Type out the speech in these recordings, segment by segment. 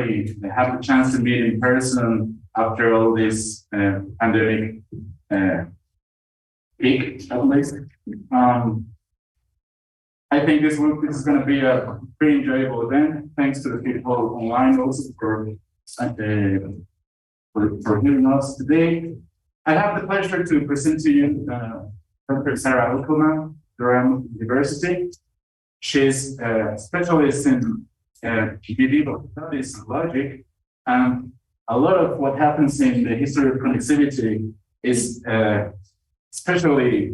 finally have the chance to meet in person after all this pandemic peak, at least. I think this is going to be a pretty enjoyable event. Thanks to the people online also for hearing us today. I have the pleasure to present to you Dr. Sara Uckelman, Durham University. She's a specialist in medieval studies and logic, and a lot of what happens in the history of connectivity is especially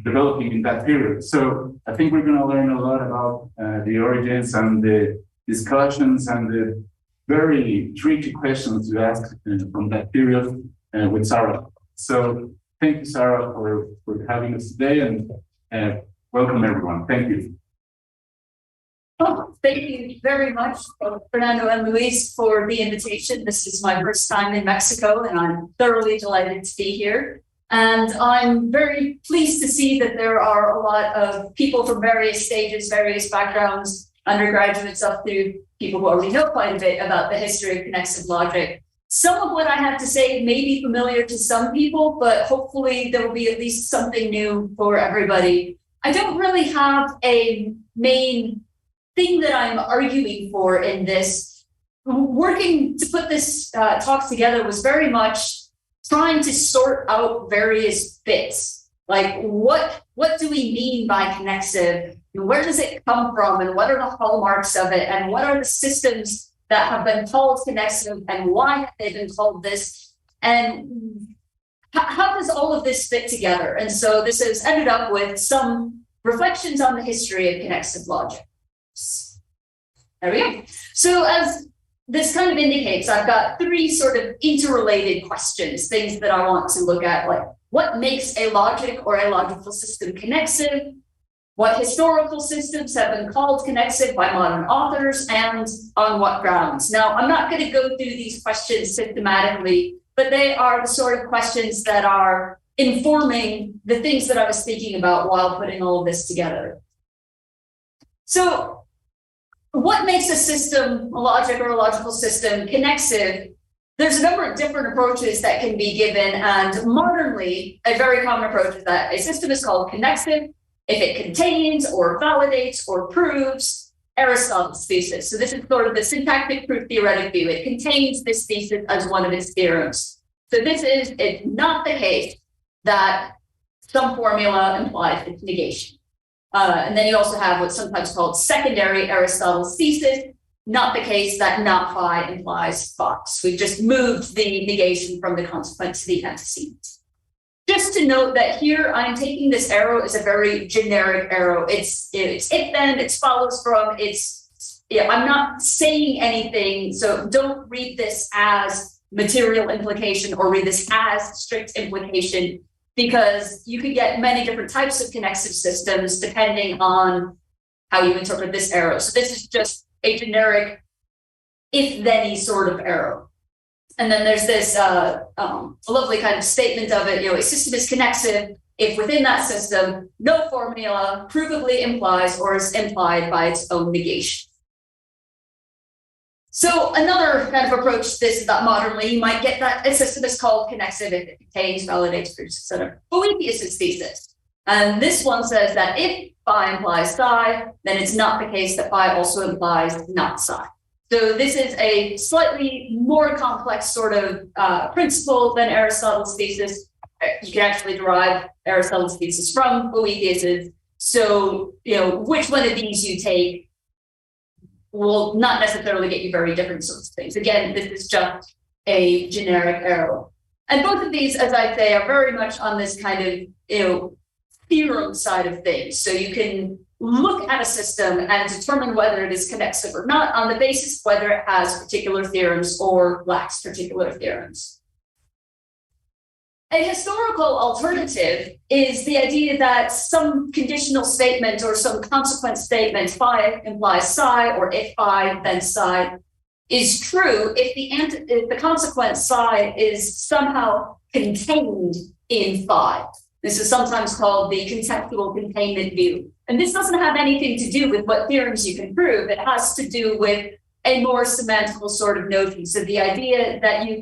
developing in that period. So I think we're going to learn a lot about the origins and the discussions and the very tricky questions you asked from that period with Sara. So thank you, Sara, for having us today, and welcome everyone. Thank you. Oh, thank you very much, Fernando and Luis, for the invitation. This is my first time in Mexico, and I'm thoroughly delighted to be here. And I'm very pleased to see that there are a lot of people from various stages, various backgrounds, undergraduates up to people who already know quite a bit about the history of connexive logic. Some of what I have to say may be familiar to some people, but hopefully there will be at least something new for everybody. I don't really have a main thing that I'm arguing for in this. Working to put this talk together was very much trying to sort out various bits. Like what do we mean by connexive? Where does it come from? And what are the hallmarks of it? And what are the systems that have been called connexive, and why have they been called this? And how does all of this fit together? And so this has ended up with some reflections on the history of connexive logic. There we go. So as this kind of indicates, I've got three sort of interrelated questions, things that I want to look at, like what makes a logic or a logical system connexive? What historical systems have been called connexive by modern authors, and on what grounds? Now, I'm not going to go through these questions systematically, but they are the sort of questions that are informing the things that I was thinking about while putting all of this together. So, what makes a system, a logic or a logical system, connexive? There's a number of different approaches that can be given, and modernly, a very common approach is that a system is called connexive if it contains or validates or proves Aristotle's thesis. So this is sort of the syntactic proof theoretic view. It contains this thesis as one of its theorems. So it's not the case that some formula implies its negation. And then you also have what's sometimes called secondary Aristotle's thesis, not the case that not phi implies phi. So we've just moved the negation from the consequent to the antecedent. Just to note that here I'm taking this arrow as a very generic arrow. It's if then, it's follows from, I'm not saying anything, so don't read this as material implication or read this as strict implication, because you could get many different types of connexive systems depending on how you interpret this arrow. So this is just a generic if-then-y sort of arrow. And then there's this lovely kind of statement of it, a system is connexive if within that system, no formula provably implies or is implied by its own negation. So another kind of approach to this is that modernly you might get that a system is called connexive if it contains, validates, proves, etc. Boethius's thesis. And this one says that if phi implies psi, then it's not the case that phi also implies not psi. So this is a slightly more complex sort of principle than Aristotle's thesis. You can actually derive Aristotle's thesis from Boethius's. So, which one of these you take will not necessarily get you very different sorts of things. Again, this is just a generic arrow. And both of these, as I say, are very much on this kind of, theorem side of things. So you can look at a system and determine whether it is connexive or not on the basis of whether it has particular theorems or lacks particular theorems. A historical alternative is the idea that some conditional statement or some consequent statement, phi implies psi, or if phi, then psi, is true if the consequent psi is somehow contained in phi. This is sometimes called the conceptual containment view. And this doesn't have anything to do with what theorems you can prove. It has to do with a more semantical sort of notion. So the idea that you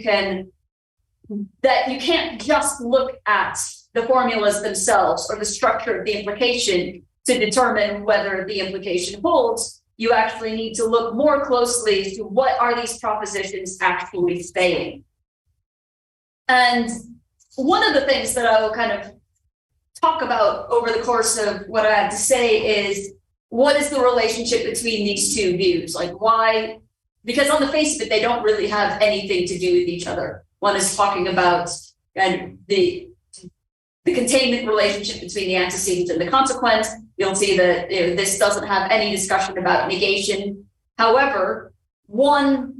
can't just look at the formulas themselves or the structure of the implication to determine whether the implication holds. You actually need to look more closely to what are these propositions actually saying. And one of the things that I will kind of talk about over the course of what I have to say is, what is the relationship between these two views? Like why? Because on the face of it, they don't really have anything to do with each other. One is talking about the containment relationship between the antecedent and the consequent. You'll see that this doesn't have any discussion about negation. However, one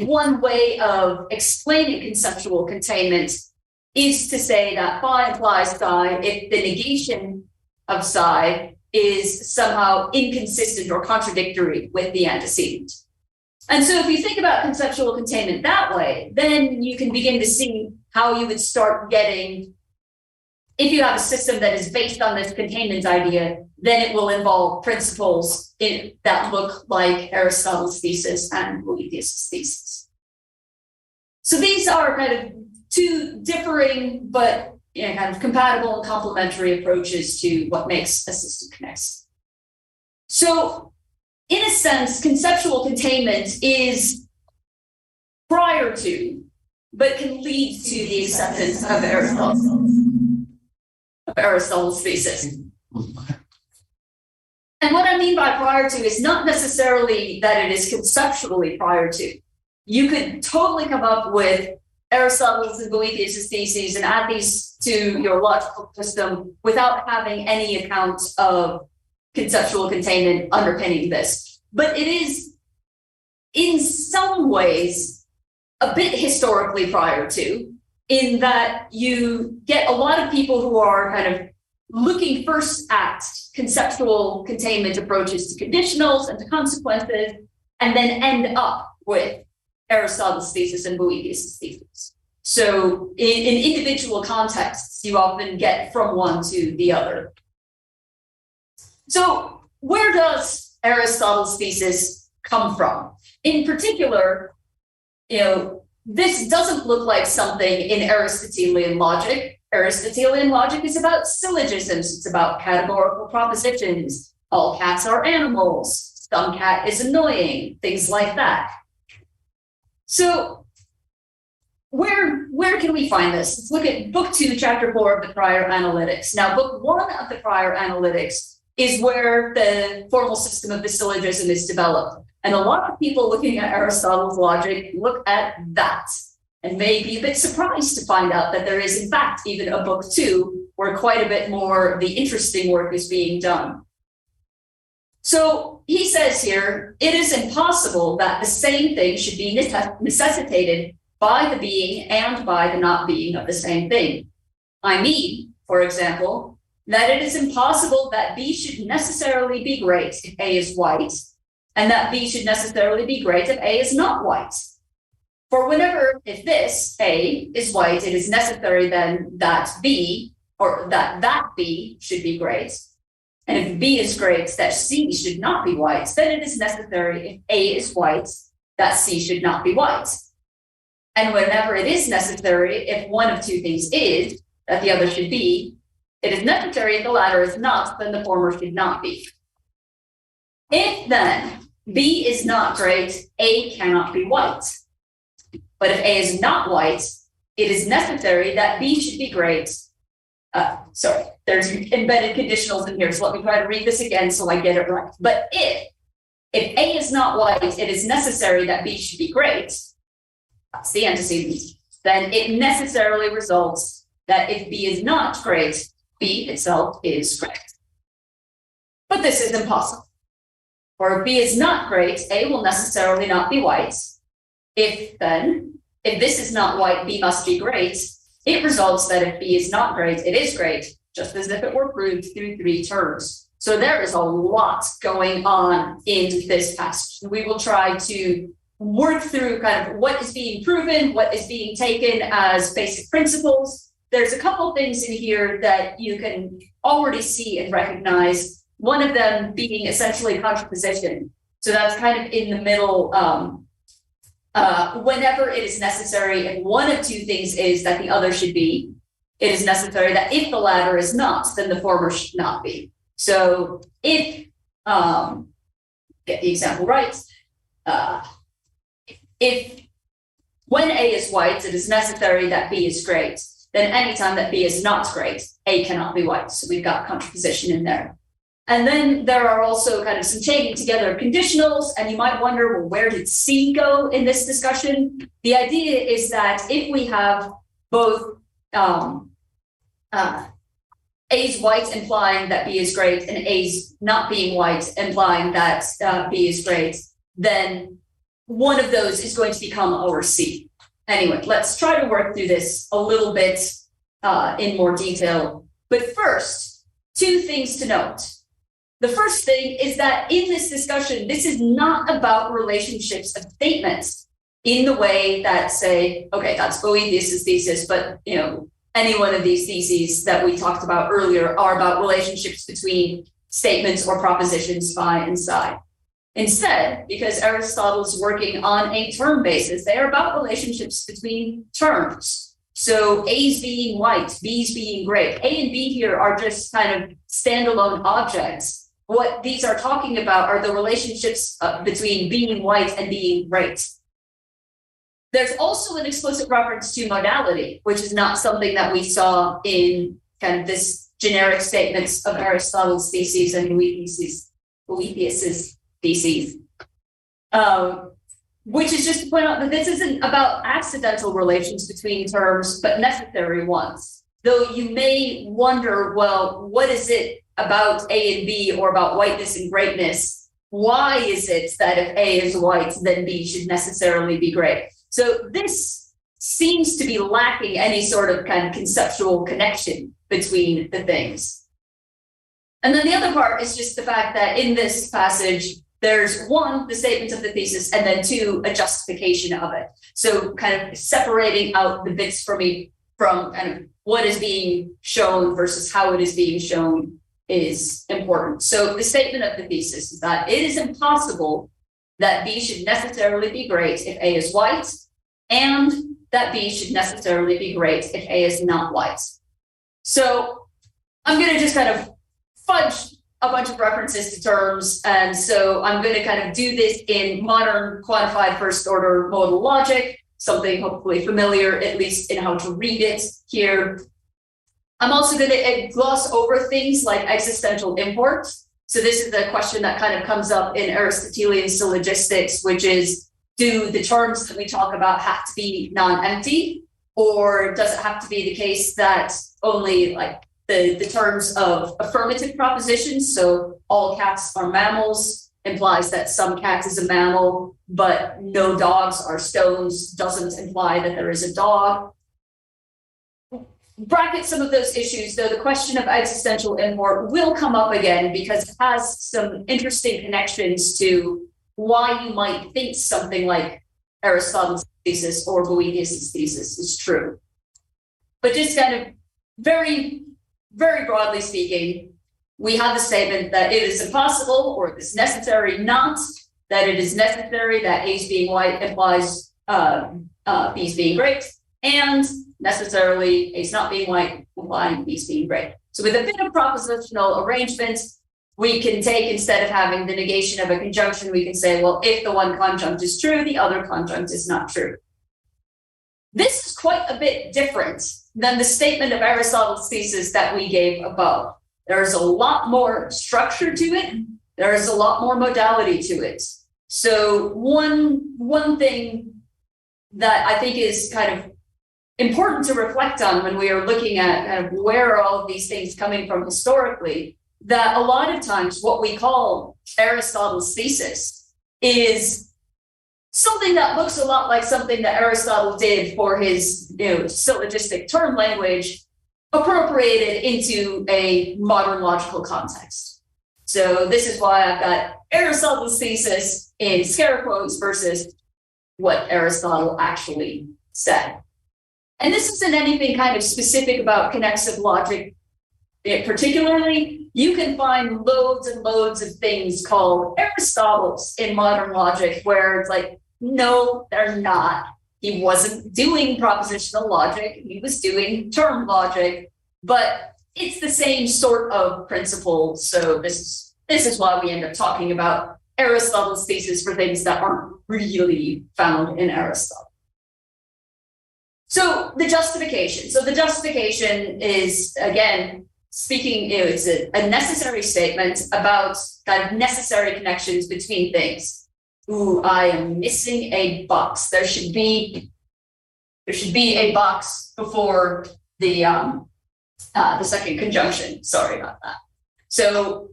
way of explaining conceptual containment is to say that phi implies psi if the negation of psi is somehow inconsistent or contradictory with the antecedent. And so if you think about conceptual containment that way, then you can begin to see how you would start getting, if you have a system that is based on this containment idea, then it will involve principles that look like Aristotle's thesis and Boethius' thesis. So these are kind of two differing but kind of compatible and complementary approaches to what makes a system connexive. So in a sense, conceptual containment is prior to, but can lead to the acceptance of Aristotle's thesis. And what I mean by prior to is not necessarily that it is conceptually prior to. You could totally come up with Aristotle's and Boethius' theses and add these to your logical system without having any account of conceptual containment underpinning this. But it is, in some ways, a bit historically prior to, in that you get a lot of people who are kind of looking first at conceptual containment approaches to conditionals and to consequences, and then end up with Aristotle's thesis and Boethius' thesis. So in individual contexts, you often get from one to the other. So where does Aristotle's thesis come from? In particular, this doesn't look like something in Aristotelian logic. Aristotelian logic is about syllogisms. It's about categorical propositions. All cats are animals. Some cat is annoying, things like that. So where can we find this? Let's look at book 2, chapter 4 of the Prior Analytics. Now, book 1 of the Prior Analytics is where the formal system of the syllogism is developed. And a lot of people looking at Aristotle's logic look at that and may be a bit surprised to find out that there is, in fact, even a book 2 where quite a bit more of the interesting work is being done. So he says here, it is impossible that the same thing should be necessitated by the being and by the not being of the same thing. I mean, for example, that it is impossible that B should necessarily be great if A is white, and that B should necessarily be great if A is not white. For whenever, if this, A, is white, it is necessary then that B, or that B should be great. And if B is great, that C should not be white, then it is necessary if A is white, that C should not be white. And whenever it is necessary, if one of two things is, that the other should be, it is necessary if the latter is not, then the former should not be. If then B is not great, A cannot be white. But if A is not white, it is necessary that B should be great. There's embedded conditionals in here, so let me try to read this again so I get it right. But if A is not white, it is necessary that B should be great. That's the antecedent. Then it necessarily results that if B is not great, B itself is great. But this is impossible. For if B is not great, A will necessarily not be white. If this is not white, B must be great. It results that if B is not great, it is great, just as if it were proved through 3 terms. So there is a lot going on in this passage. We will try to work through kind of what is being proven, what is being taken as basic principles. There's a couple things in here that you can already see and recognize. One of them being essentially contraposition. So that's kind of in the middle. Whenever it is necessary, if one of two things is that the other should be, it is necessary that if the latter is not, then the former should not be. So if, get the example right, if when A is white, it is necessary that B is great, then anytime that B is not great, A cannot be white. So we've got contraposition in there. And then there are also kind of some chaining together of conditionals, and you might wonder, well, where did C go in this discussion? The idea is that if we have both A's white implying that B is great and A's not being white implying that B is great, then one of those is going to become our C. Anyway, let's try to work through this a little bit in more detail. But first, two things to note. The first thing is that in this discussion, this is not about relationships of statements in the way that say, okay, that's Boethius' thesis, but you know, any one of these theses that we talked about earlier are about relationships between statements or propositions phi and psi. Instead, because Aristotle's working on a term basis, they are about relationships between terms. So A's being white, B's being great. A and B here are just kind of standalone objects. What these are talking about are the relationships between being white and being great. There's also an explicit reference to modality, which is not something that we saw in kind of this generic statements of Aristotle's theses and Boethius's theses, which is just to point out that this isn't about accidental relations between terms, but necessary ones. Though you may wonder, well, what is it about A and B or about whiteness and greatness? Why is it that if A is white, then B should necessarily be great? So this seems to be lacking any sort of kind of conceptual connection between the things. And then the other part is just the fact that in this passage, there's one, the statement of the thesis, and then two, a justification of it. So kind of separating out the bits from kind of what is being shown versus how it is being shown is important. So the statement of the thesis is that it is impossible that B should necessarily be great if A is white, and that B should necessarily be great if A is not white. So I'm going to just kind of fudge a bunch of references to terms, and so I'm going to kind of do this in modern quantified first order modal logic, something hopefully familiar, at least in how to read it here. I'm also going to gloss over things like existential import. So this is the question that kind of comes up in Aristotelian syllogistics, which is, do the terms that we talk about have to be non-empty? Or does it have to be the case that only like the terms of affirmative propositions, so all cats are mammals, implies that some cat is a mammal, but no dogs are stones, doesn't imply that there is a dog. Bracket some of those issues, though the question of existential import will come up again because it has some interesting connections to why you might think something like Aristotle's thesis or Boethius's thesis is true. But just kind of very, very broadly speaking, we have the statement that it is impossible or it is necessary not, that it is necessary that A's being white implies B's being great, and necessarily A's not being white implying B's being great. So with a bit of propositional arrangement, we can take, instead of having the negation of a conjunction, we can say, well, if the one conjunct is true, the other conjunct is not true. This is quite a bit different than the statement of Aristotle's thesis that we gave above. There's a lot more structure to it. There is a lot more modality to it. So one thing that I think is kind of important to reflect on when we are looking at kind of where are all of these things coming from historically, that a lot of times what we call Aristotle's thesis is something that looks a lot like something that Aristotle did for his syllogistic term language, appropriated into a modern logical context. So this is why I've got Aristotle's thesis in scare quotes versus what Aristotle actually said. And this isn't anything kind of specific about connexive logic particularly, you can find loads and loads of things called Aristotle's in modern logic, where it's like, no, they're not. He wasn't doing propositional logic, he was doing term logic, but it's the same sort of principle. So this is why we end up talking about Aristotle's thesis for things that aren't really found in Aristotle. So the justification. So the justification is, again, speaking, it's a necessary statement about kind of necessary connections between things. Ooh, I am missing a box. There should be a box before the second conjunction. Sorry about that. So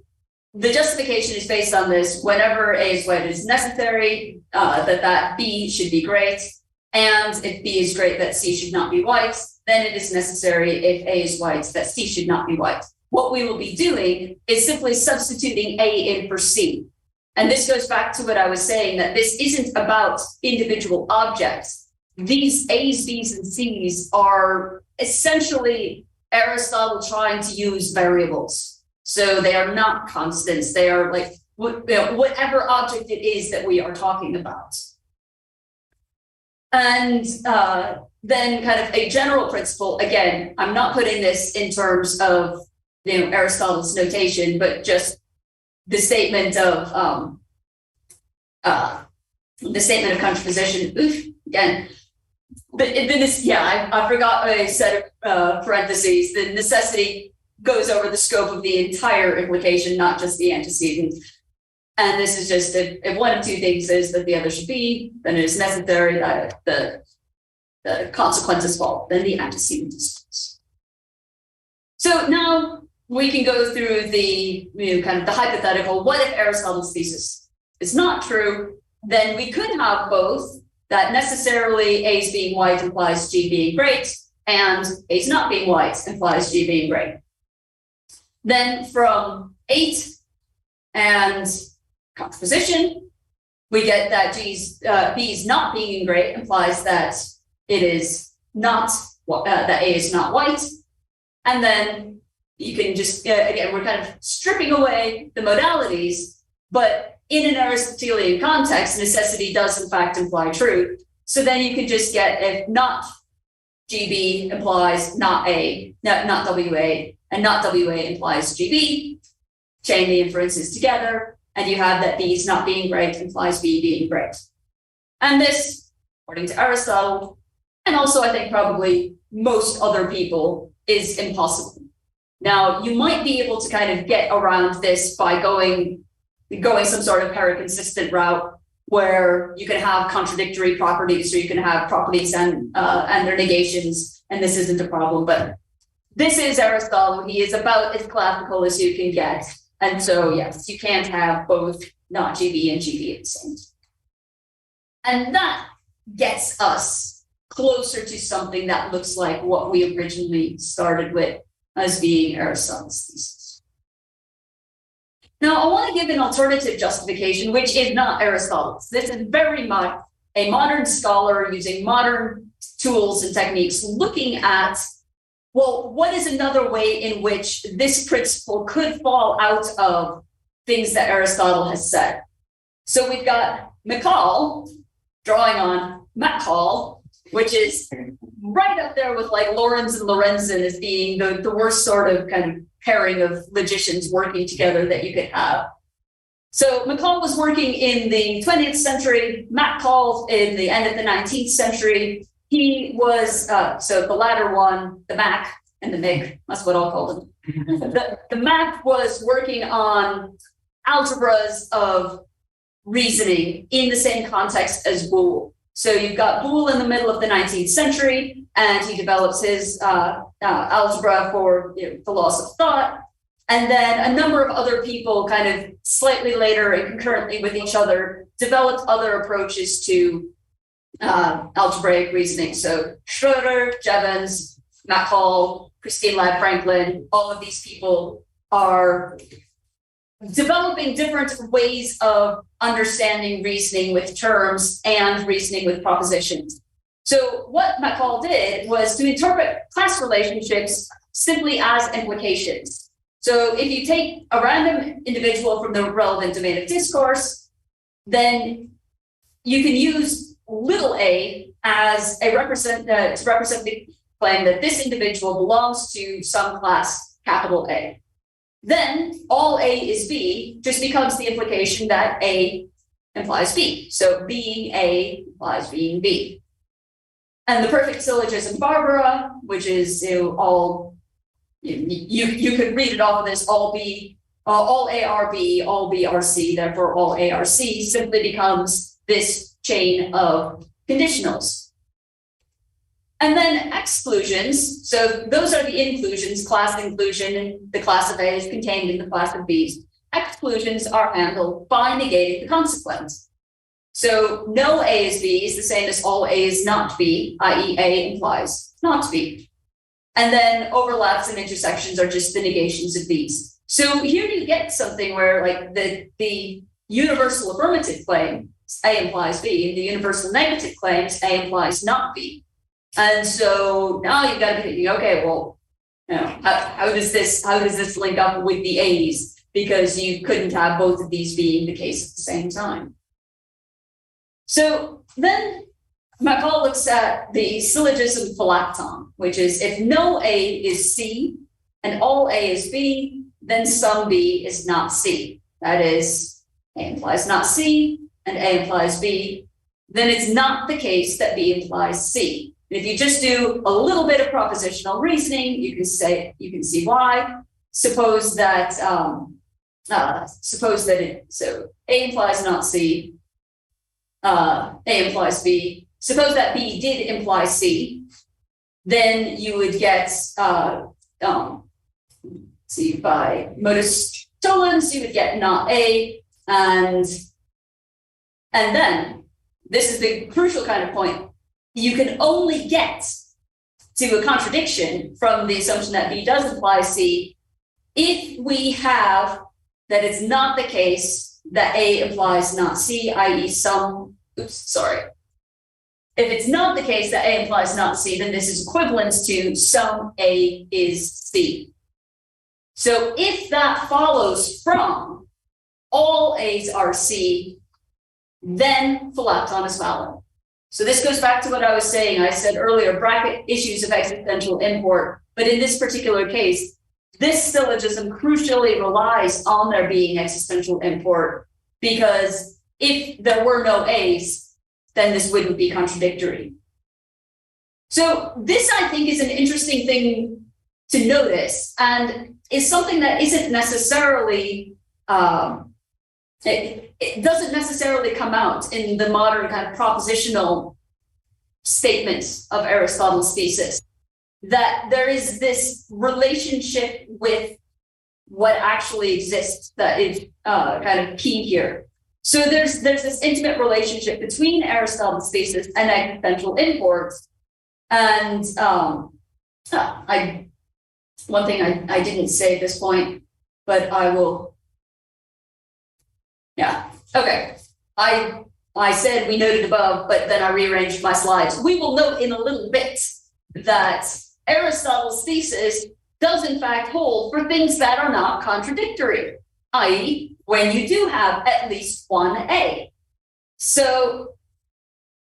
the justification is based on this. Whenever A is white, it is necessary that B should be great. And if B is great, that C should not be white, then it is necessary if A is white, that C should not be white. What we will be doing is simply substituting A in for C. And this goes back to what I was saying, that this isn't about individual objects. These A's, B's, and C's are essentially Aristotle trying to use variables. So they are not constants. They are like whatever object it is that we are talking about. And then kind of a general principle, again, I'm not putting this in terms of Aristotle's notation, but just the statement of contraposition. Oof, again. But I forgot a set of parentheses. The necessity goes over the scope of the entire implication, not just the antecedent. And this is just if one of two things is that the other should be, then it is necessary that the consequences fall, then the antecedent is false. So now we can go through the kind of the hypothetical. What if Aristotle's thesis is not true? Then we could have both, that necessarily A's being white implies G being great, and A's not being white implies G being great. Then from 8 and composition, we get that B's not being great implies that it is not, that A is not white. And then you can just, again, we're kind of stripping away the modalities, but in an Aristotelian context, necessity does in fact imply truth. So then you can just get if not GB implies not A, not WA, and not WA implies GB, chain the inferences together, and you have that B's not being great implies B being great. And this, according to Aristotle, and also I think probably most other people, is impossible. Now, you might be able to kind of get around this by going some sort of paraconsistent route where you can have contradictory properties, or you can have properties and their negations, and this isn't a problem. But this is Aristotle. He is about as classical as you can get. And so, yes, you can't have both not GB and GB at the same time. And that gets us closer to something that looks like what we originally started with as being Aristotle's thesis. Now, I want to give an alternative justification, which is not Aristotle's. This is very much a modern scholar using modern tools and techniques looking at, well, what is another way in which this principle could fall out of things that Aristotle has said? So we've got McCall drawing on Macaul, which is right up there with like Lorenz and Lorenzen as being the worst sort of kind of pairing of logicians working together that you could have. So McCall was working in the 20th century, Macaul in the end of the 19th century. He was, so the latter one, the Mac and the Mig, that's what I'll call them. The Mac was working on algebras of reasoning in the same context as Boole. So you've got Boole in the middle of the 19th century, and he develops his algebra for the laws of thought. And then a number of other people kind of slightly later and concurrently with each other developed other approaches to algebraic reasoning. So Schroeder, Jevons, Macaul, Christine Ladd Franklin, all of these people are developing different ways of understanding reasoning with terms and reasoning with propositions. So what Macaul did was to interpret class relationships simply as implications. So if you take a random individual from the relevant domain of discourse, then you can use little a as a to represent the claim that this individual belongs to some class, capital A. Then all A is B just becomes the implication that A implies B. So being A implies being B. And the perfect syllogism Barbara, which is all, you could read it off of this, all A are B, all B are C, therefore all A are C, simply becomes this chain of conditionals. And then exclusions, so those are the inclusions, class inclusion, and the class of A is contained in the class of B's. Exclusions are handled by negating the consequence. So no A is B is the same as all A is not B, i.e. A implies not B. And then overlaps and intersections are just the negations of these. So here you get something where like the universal affirmative claim, A implies B, and the universal negative claims, A implies not B. And so now you've got to be thinking, okay, well, how does this link up with the A's? Because you couldn't have both of these being the case at the same time. So then McCall looks at the syllogism phylacton, which is if no A is C and all A is B, then some B is not C. That is, A implies not C and A implies B, then it's not the case that B implies C. If you just do a little bit of propositional reasoning, you can see why. Suppose that so A implies not C, A implies B. Suppose that B did imply C, then you would get see by modus tollens, you would get not A, and then this is the crucial kind of point. You can only get to a contradiction from the assumption that B does imply C if we have that it's not the case that A implies not C, i.e. If it's not the case that A implies not C, then this is equivalent to some A is C. So if that follows from all A's are C, then phylacton is valid. So this goes back to what I was saying. I said earlier, bracket issues of existential import. But in this particular case, this syllogism crucially relies on there being existential import, because if there were no A's, then this wouldn't be contradictory. So this, I think, is an interesting thing to notice, and is something that isn't necessarily it doesn't necessarily come out in the modern kind of propositional statements of Aristotle's thesis, that there is this relationship with what actually exists that is kind of key here. So there's this intimate relationship between Aristotle's thesis and existential imports. And one thing I didn't say at this point, but I will. Yeah, okay. I said we noted above, but then I rearranged my slides. We will note in a little bit that Aristotle's thesis does in fact hold for things that are not contradictory, i.e. when you do have at least one A. So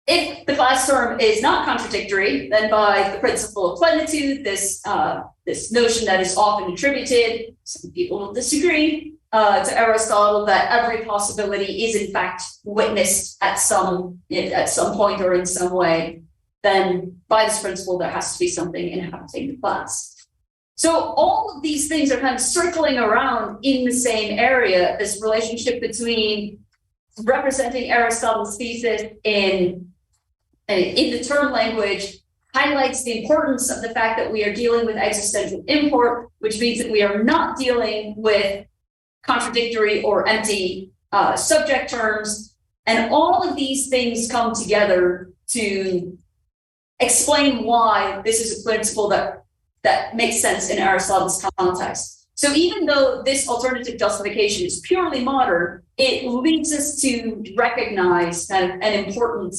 if the class term is not contradictory, then by the principle of plenitude, this notion that is often attributed, some people will disagree, to Aristotle, that every possibility is in fact witnessed at some point or in some way, then by this principle, there has to be something inhabiting the class. So all of these things are kind of circling around in the same area, this relationship between representing Aristotle's thesis in the term language highlights the importance of the fact that we are dealing with existential import, which means that we are not dealing with contradictory or empty subject terms. And all of these things come together to explain why this is a principle that makes sense in Aristotle's context. So even though this alternative justification is purely modern, it leads us to recognize kind of an important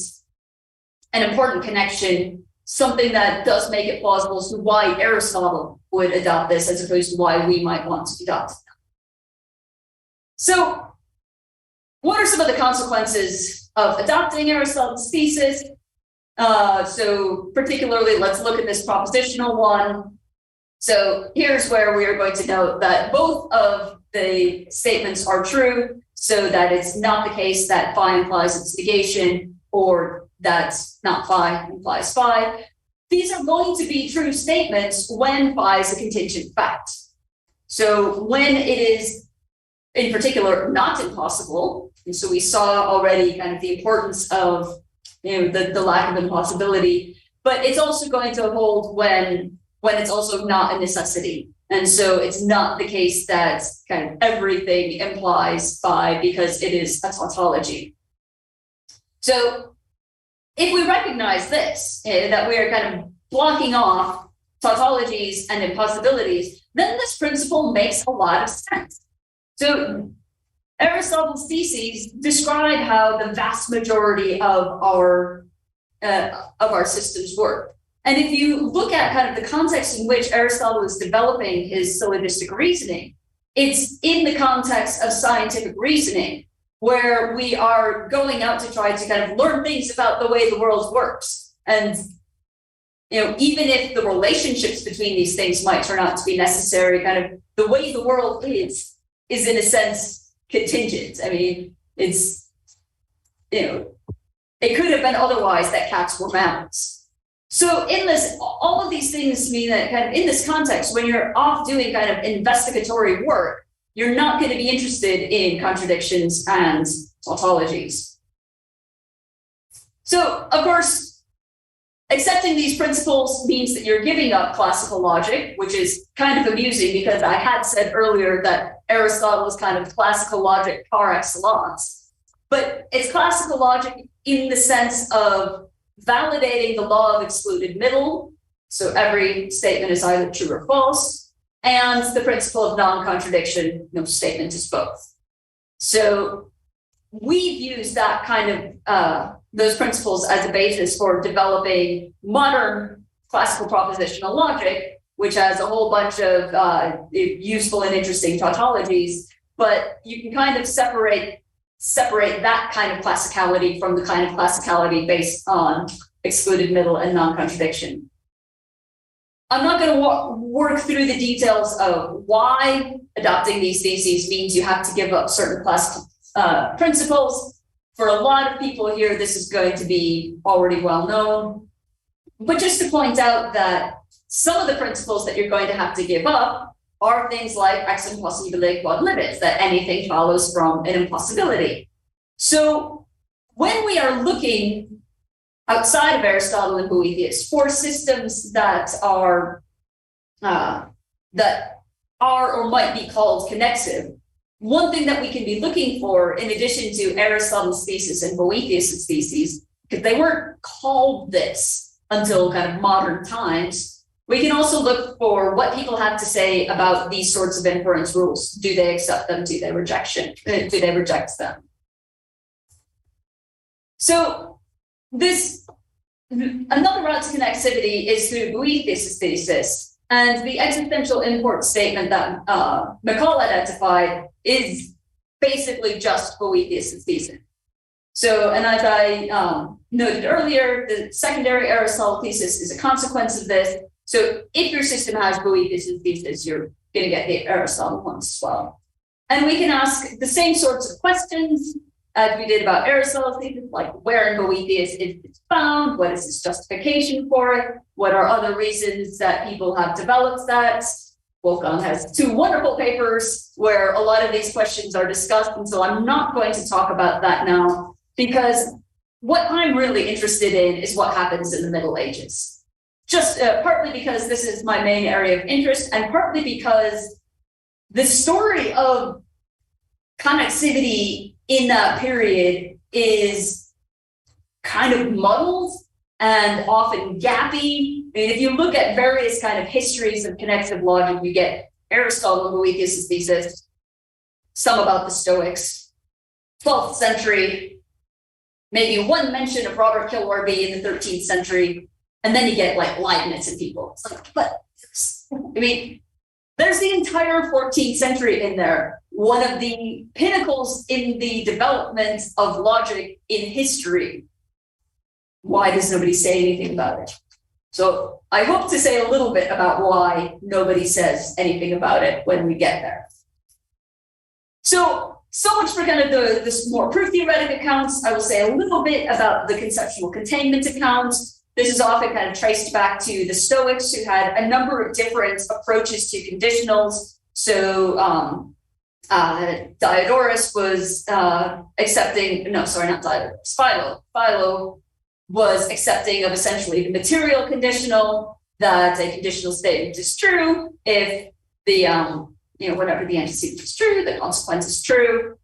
connection something that does make it plausible as to why Aristotle would adopt this as opposed to why we might want to adopt it. So, what are some of the consequences of adopting Aristotle's thesis? So particularly, let's look at this propositional one. So here's where we are going to note that both of the statements are true, so that it's not the case that phi implies its negation, or that not phi implies phi. These are going to be true statements when phi is a contingent fact. So when it is, in particular, not impossible, and so we saw already kind of the importance of the lack of impossibility, but it's also going to hold when it's also not a necessity. And so it's not the case that kind of everything implies phi because it is a tautology. So if we recognize this, that we are kind of blocking off tautologies and impossibilities, then this principle makes a lot of sense. So Aristotle's theses describe how the vast majority of our systems work. And if you look at kind of the context in which Aristotle is developing his syllogistic reasoning, it's in the context of scientific reasoning, where we are going out to try to kind of learn things about the way the world works. And even if the relationships between these things might turn out to be necessary, kind of the way the world is in a sense contingent. I mean, it's, it could have been otherwise that cats were mammals. So in this, all of these things mean that kind of in this context, when you're off doing kind of investigatory work, you're not going to be interested in contradictions and tautologies. So, of course, accepting these principles means that you're giving up classical logic, which is kind of amusing because I had said earlier that Aristotle was kind of classical logic par excellence. But it's classical logic in the sense of validating the law of excluded middle. So every statement is either true or false. And the principle of non-contradiction, no statement is both. So we've used that kind of, those principles as a basis for developing modern classical propositional logic, which has a whole bunch of useful and interesting tautologies, but you can kind of separate that kind of classicality from the kind of classicality based on excluded middle and non-contradiction. I'm not going to work through the details of why adopting these theses means you have to give up certain classical principles. For a lot of people here, this is going to be already well known. But just to point out that some of the principles that you're going to have to give up are things like ex impossibile quod libet, that anything follows from an impossibility. So when we are looking outside of Aristotle and Boethius for systems that are or might be called connexive, one thing that we can be looking for, in addition to Aristotle's thesis and Boethius's theses, because they weren't called this until kind of modern times, we can also look for what people have to say about these sorts of inference rules. Do they accept them? Do they reject them? So another route to connectivity is through Boethius's thesis. And the existential import statement that McCall identified is basically just Boethius's thesis. So, and as I noted earlier, the secondary Aristotle thesis is a consequence of this. So if your system has Boethius's thesis, you're going to get the Aristotle ones as well. And we can ask the same sorts of questions as we did about Aristotle's thesis, like where in Boethius is it found? What is its justification for it? What are other reasons that people have developed that? Uckelman has 2 wonderful papers where a lot of these questions are discussed. And so I'm not going to talk about that now, because what I'm really interested in is what happens in the Middle Ages. Just partly because this is my main area of interest, and partly because the story of connexivity in that period is kind of muddled and often gappy. I mean, if you look at various kind of histories of connexive logic, you get Aristotle and Boethius's thesis, some about the Stoics, 12th century, maybe one mention of Robert Kilwarby in the 13th century, And then you get like Leibniz and people. It's like, but I mean, there's the entire 14th century in there. One of the pinnacles in the development of logic in history. Why does nobody say anything about it? So I hope to say a little bit about why nobody says anything about it when we get there. So much for kind of this more proof theoretic accounts. I will say a little bit about the conceptual containment account. This is often kind of traced back to the Stoics, who had a number of different approaches to conditionals. So Diodorus was Philo was accepting of essentially the material conditional, that a conditional statement is true if the whenever the antecedent is true, the consequence is true.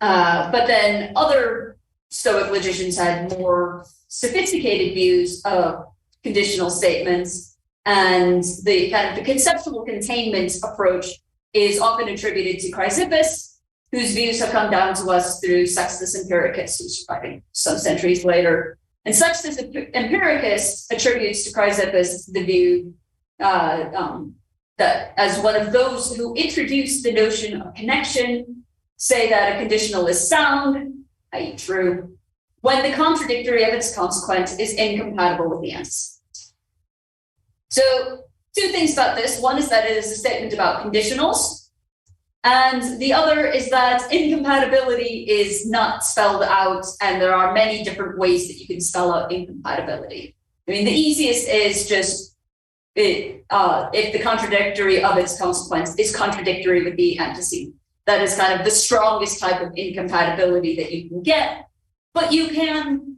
But then other Stoic logicians had more sophisticated views of conditional statements, and the kind of the conceptual containment approach is often attributed to Chrysippus, whose views have come down to us through Sextus Empiricus, who's writing some centuries later. And Sextus Empiricus attributes to Chrysippus the view that as one of those who introduced the notion of connection, say that a conditional is sound, i.e. true, when the contradictory of its consequent is incompatible with the antecedent. So two things about this. One is that it is a statement about conditionals. And the other is that incompatibility is not spelled out, and there are many different ways that you can spell out incompatibility. I mean, the easiest is just if the contradictory of its consequence is contradictory with the antecedent. That is kind of the strongest type of incompatibility that you can get, but you can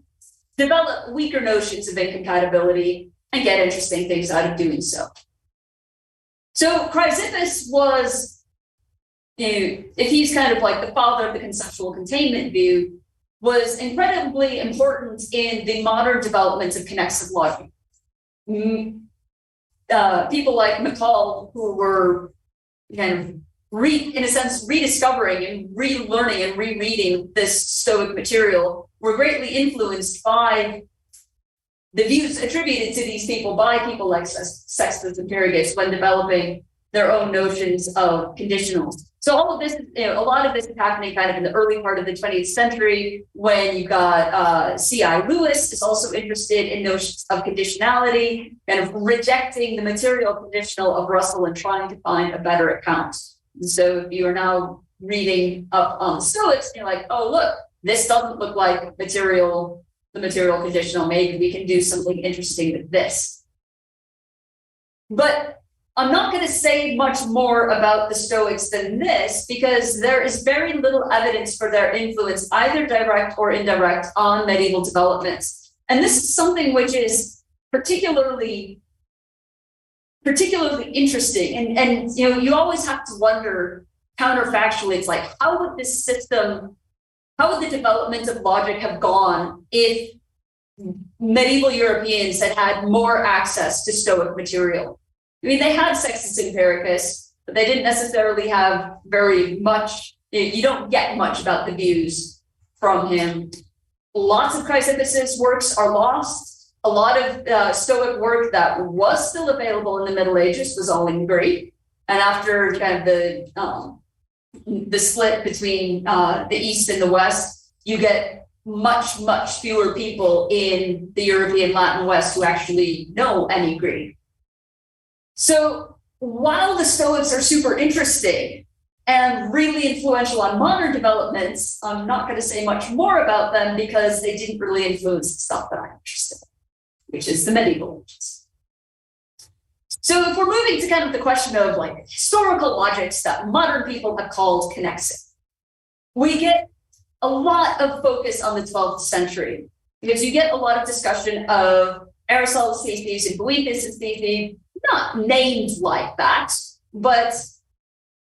develop weaker notions of incompatibility and get interesting things out of doing so. So Chrysippus was, if he's kind of like the father of the conceptual containment view, was incredibly important in the modern development of connexive logic. People like McCall, who were kind of in a sense rediscovering and relearning and rereading this Stoic material, were greatly influenced by the views attributed to these people by people like Sextus Empiricus when developing their own notions of conditionals. So all of this, a lot of this is happening kind of in the early part of the 20th century, when you got C.I. Lewis is also interested in notions of conditionality, kind of rejecting the material conditional of Russell and trying to find a better account. And so if you are now reading up on the Stoics, you're like, oh, look, this doesn't look like the material conditional. Maybe we can do something interesting with this. But I'm not going to say much more about the Stoics than this, because there is very little evidence for their influence, either direct or indirect, on medieval developments. And this is something which is particularly interesting. And you always have to wonder counterfactually, it's like, how would the development of logic have gone if medieval Europeans had more access to Stoic material? I mean, they had Sextus Empiricus, but they didn't necessarily have very much. You don't get much about the views from him. Lots of Chrysippus's works are lost. A lot of Stoic work that was still available in the Middle Ages was all in Greek. And after kind of the split between the East and the West, you get much, much fewer people in the European Latin West who actually know any Greek. So while the Stoics are super interesting and really influential on modern developments, I'm not going to say much more about them because they didn't really influence the stuff that I'm interested in, which is the medieval ages. So if we're moving to kind of the question of like historical logics that modern people have called connexive, we get a lot of focus on the 12th century because you get a lot of discussion of Aristotle's theses and Boethius' theses, not named like that, but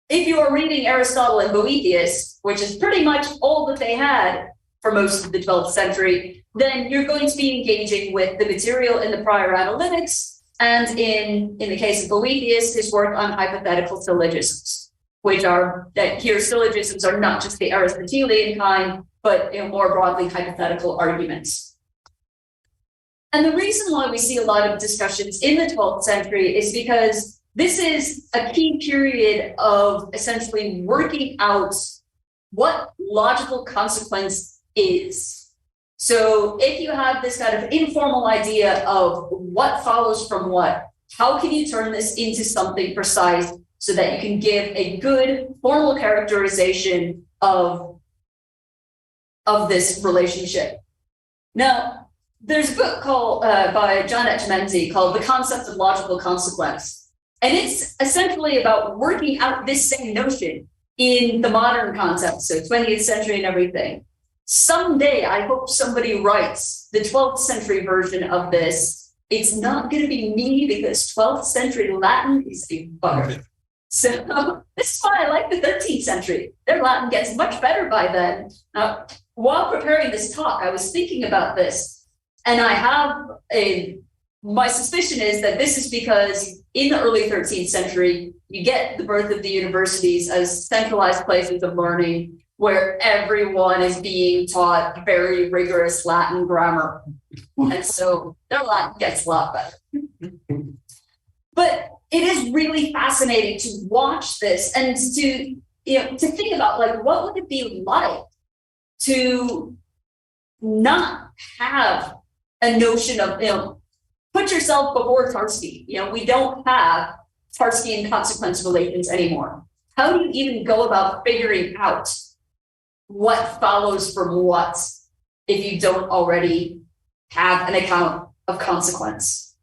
if you are reading Aristotle and Boethius, which is pretty much all that they had for most of the 12th century, then you're going to be engaging with the material in the prior analytics, and in the case of Boethius, his work on hypothetical syllogisms, which are that here syllogisms are not just the Aristotelian kind, but more broadly hypothetical arguments. And the reason why we see a lot of discussions in the 12th century is because this is a key period of essentially working out what logical consequence is. So if you have this kind of informal idea of what follows from what, how can you turn this into something precise so that you can give a good formal characterization of this relationship? Now, there's a book called by John Etchemenzi called The Concept of Logical Consequence. And it's essentially about working out this same notion in the modern context, so 20th century and everything. Someday, I hope somebody writes the 12th century version of this. It's not going to be me because 12th century Latin is a bugger. So this is why I like the 13th century. Their Latin gets much better by then. Now, while preparing this talk, I was thinking about this, and I have my suspicion is that this is because in the early 13th century, you get the birth of the universities as centralized places of learning where everyone is being taught very rigorous Latin grammar. And so their Latin gets a lot better. But it is really fascinating to watch this and to think about, like, what would it be like to not have a notion of, put yourself before Tarski. We don't have Tarskian consequence relations anymore. How do you even go about figuring out what follows from what if you don't already have an account of consequence?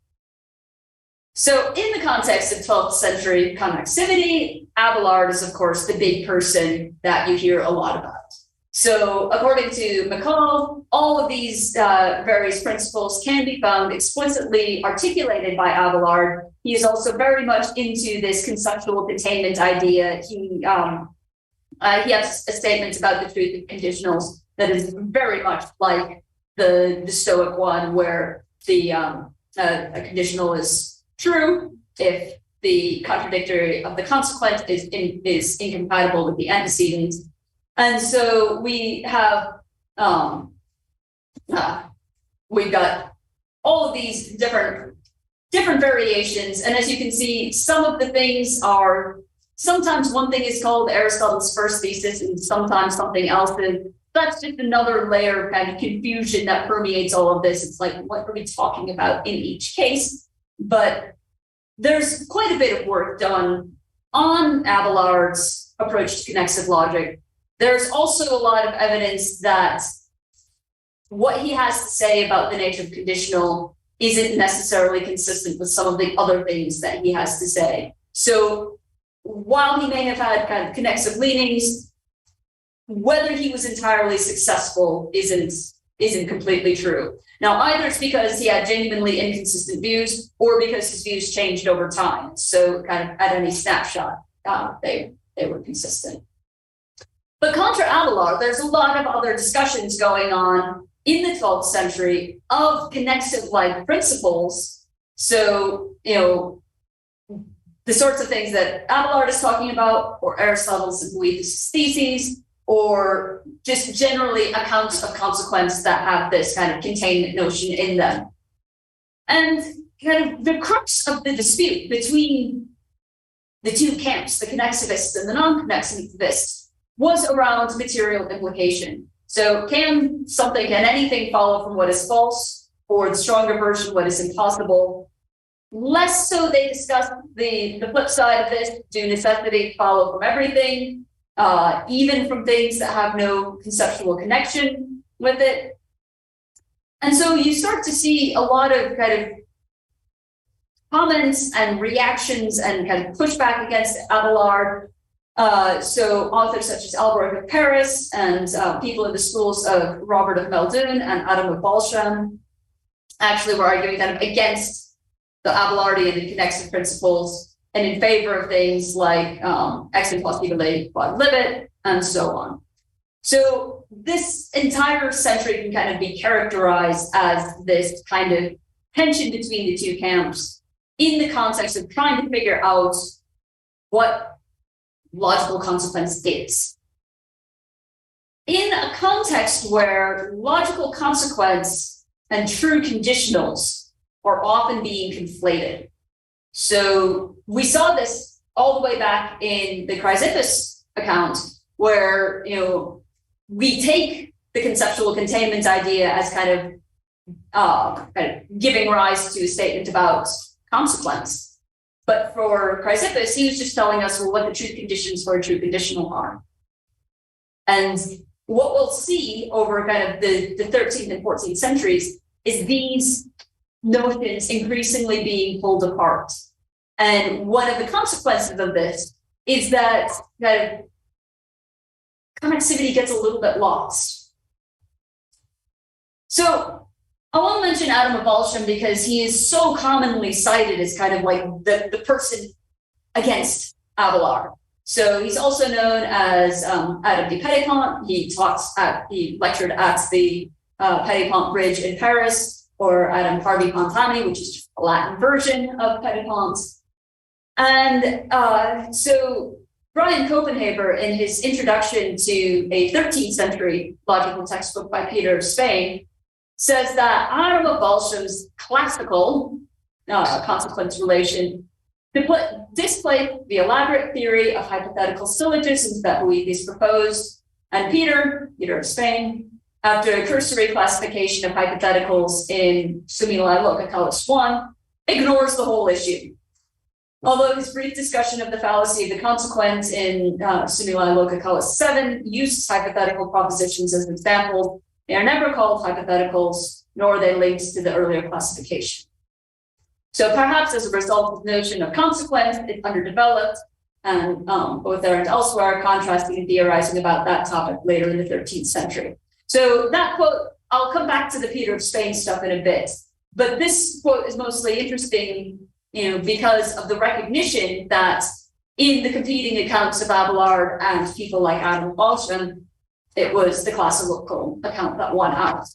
So in the context of 12th century connexivity, Abelard is, of course, the big person that you hear a lot about. So according to McCall, all of these various principles can be found explicitly articulated by Abelard. He is also very much into this conceptual containment idea. He has a statement about the truth of conditionals that is very much like the Stoic one, where the a conditional is true if the contradictory of the consequent is incompatible with the antecedent. And so we have we've got all of these different variations, and as you can see, some of the things are sometimes one thing is called Aristotle's first thesis, and sometimes something else is. That's just another layer of kind of confusion that permeates all of this. It's like, what are we talking about in each case? But there's quite a bit of work done on Abelard's approach to connexive logic. There's also a lot of evidence that what he has to say about the nature of conditional isn't necessarily consistent with some of the other things that he has to say. So while he may have had kind of connexive leanings, whether he was entirely successful isn't completely true. Now, either it's because he had genuinely inconsistent views or because his views changed over time. So kind of at any snapshot, they were consistent. But contra Abelard, there's a lot of other discussions going on in the 12th century of connexive-like principles. So, the sorts of things that Abelard is talking about, or Aristotle's Boethius' theses, or just generally accounts of consequence that have this kind of containment notion in them. And kind of the crux of the dispute between the two camps, the connexivists and the non-connexivists, was around material implication. So can anything follow from what is false, or the stronger version, what is impossible? Less so they discuss the flip side of this, do necessity follow from everything, even from things that have no conceptual connection with it. And so you start to see a lot of kind of comments and reactions and kind of pushback against Abelard. So authors such as Albrecht of Paris and people in the schools of Robert of Meldoon and Adam of Balsham actually were arguing kind of against the Abelardian and connexive principles and in favor of things like ex impossibile quod libet and so on. So this entire century can kind of be characterized as this kind of tension between the two camps in the context of trying to figure out what logical consequence is. In a context where logical consequence and true conditionals are often being conflated. So we saw this all the way back in the Chrysippus account, where we take the conceptual containment idea as kind of giving rise to a statement about consequence. But for Chrysippus, he was just telling us what the truth conditions for a true conditional are. And what we'll see over kind of the 13th and 14th centuries is these notions increasingly being pulled apart. And one of the consequences of this is that connexivity gets a little bit lost. So I want to mention Adam of Walsham because he is so commonly cited as kind of like the person against Abelard. So he's also known as Adam de Petitpont. He lectured at the Petitpont Bridge in Paris, or Adam Harvey Pontani, which is a Latin version of Petitpont. And so Brian Copenhaver, in his introduction to a 13th century logical textbook by Peter of Spain, says that Adam of Walsham's classical consequence relation display the elaborate theory of hypothetical syllogisms that Boethius proposed, and Peter of Spain, after a cursory classification of hypotheticals in Sumilae Locacalis 1, ignores the whole issue. Although his brief discussion of the fallacy of the consequence in Sumilae Locacalis 7 uses hypothetical propositions as examples, they are never called hypotheticals, nor are they linked to the earlier classification. So perhaps as a result of the notion of consequence, it's underdeveloped, and both there and elsewhere, contrasting and theorizing about that topic later in the 13th century. So that quote, I'll come back to the Peter of Spain stuff in a bit, but this quote is mostly interesting, because of the recognition that in the competing accounts of Abelard and people like Adam of Walsham, it was the classical account that won out.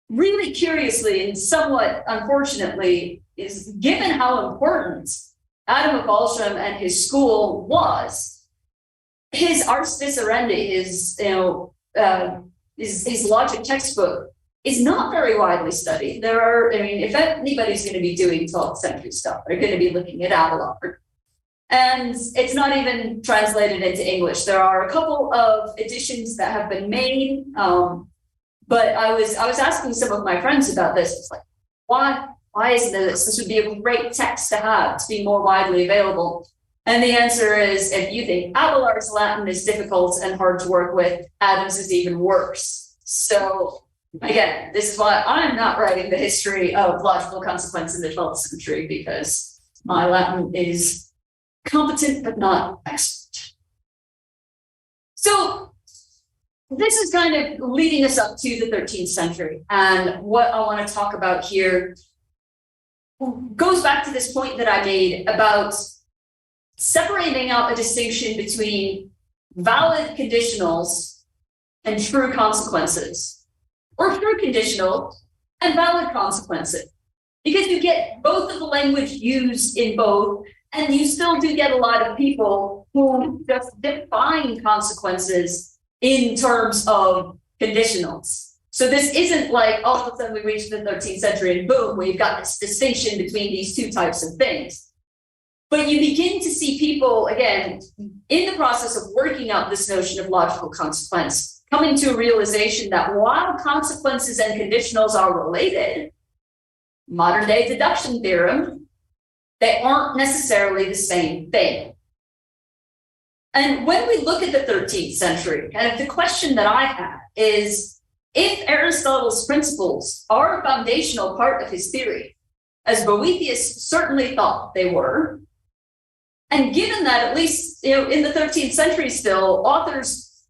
Really curiously and somewhat unfortunately, is given how important Adam of Walsham and his school was, his Ars Dicerendi, his logic textbook, is not very widely studied. If anybody's going to be doing 12th century stuff, they're going to be looking at Abelard. And it's not even translated into English. There are a couple of editions that have been made, but I was asking some of my friends about this. It's like, why isn't this? This would be a great text to have, to be more widely available. And the answer is, if you think Abelard's Latin is difficult and hard to work with, Adam's is even worse. So again, this is why I'm not writing the history of logical consequence in the 12th century, because my Latin is competent but not expert. So this is kind of leading us up to the 13th century. And what I want to talk about here goes back to this point that I made about separating out a distinction between valid conditionals and true consequences, or true conditional and valid consequences, because you get both of the language used in both, and you still do get a lot of people who just define consequences in terms of conditionals. So this isn't like all of a sudden we reach the 13th century and boom, we've got this distinction between these two types of things. But you begin to see people, again, in the process of working out this notion of logical consequence, coming to a realization that while consequences and conditionals are related, modern day deduction theorem, they aren't necessarily the same thing. And when we look at the 13th century, kind of the question that I have is, if Aristotle's principles are a foundational part of his theory, as Boethius certainly thought they were, and given that at least in the 13th century still, authors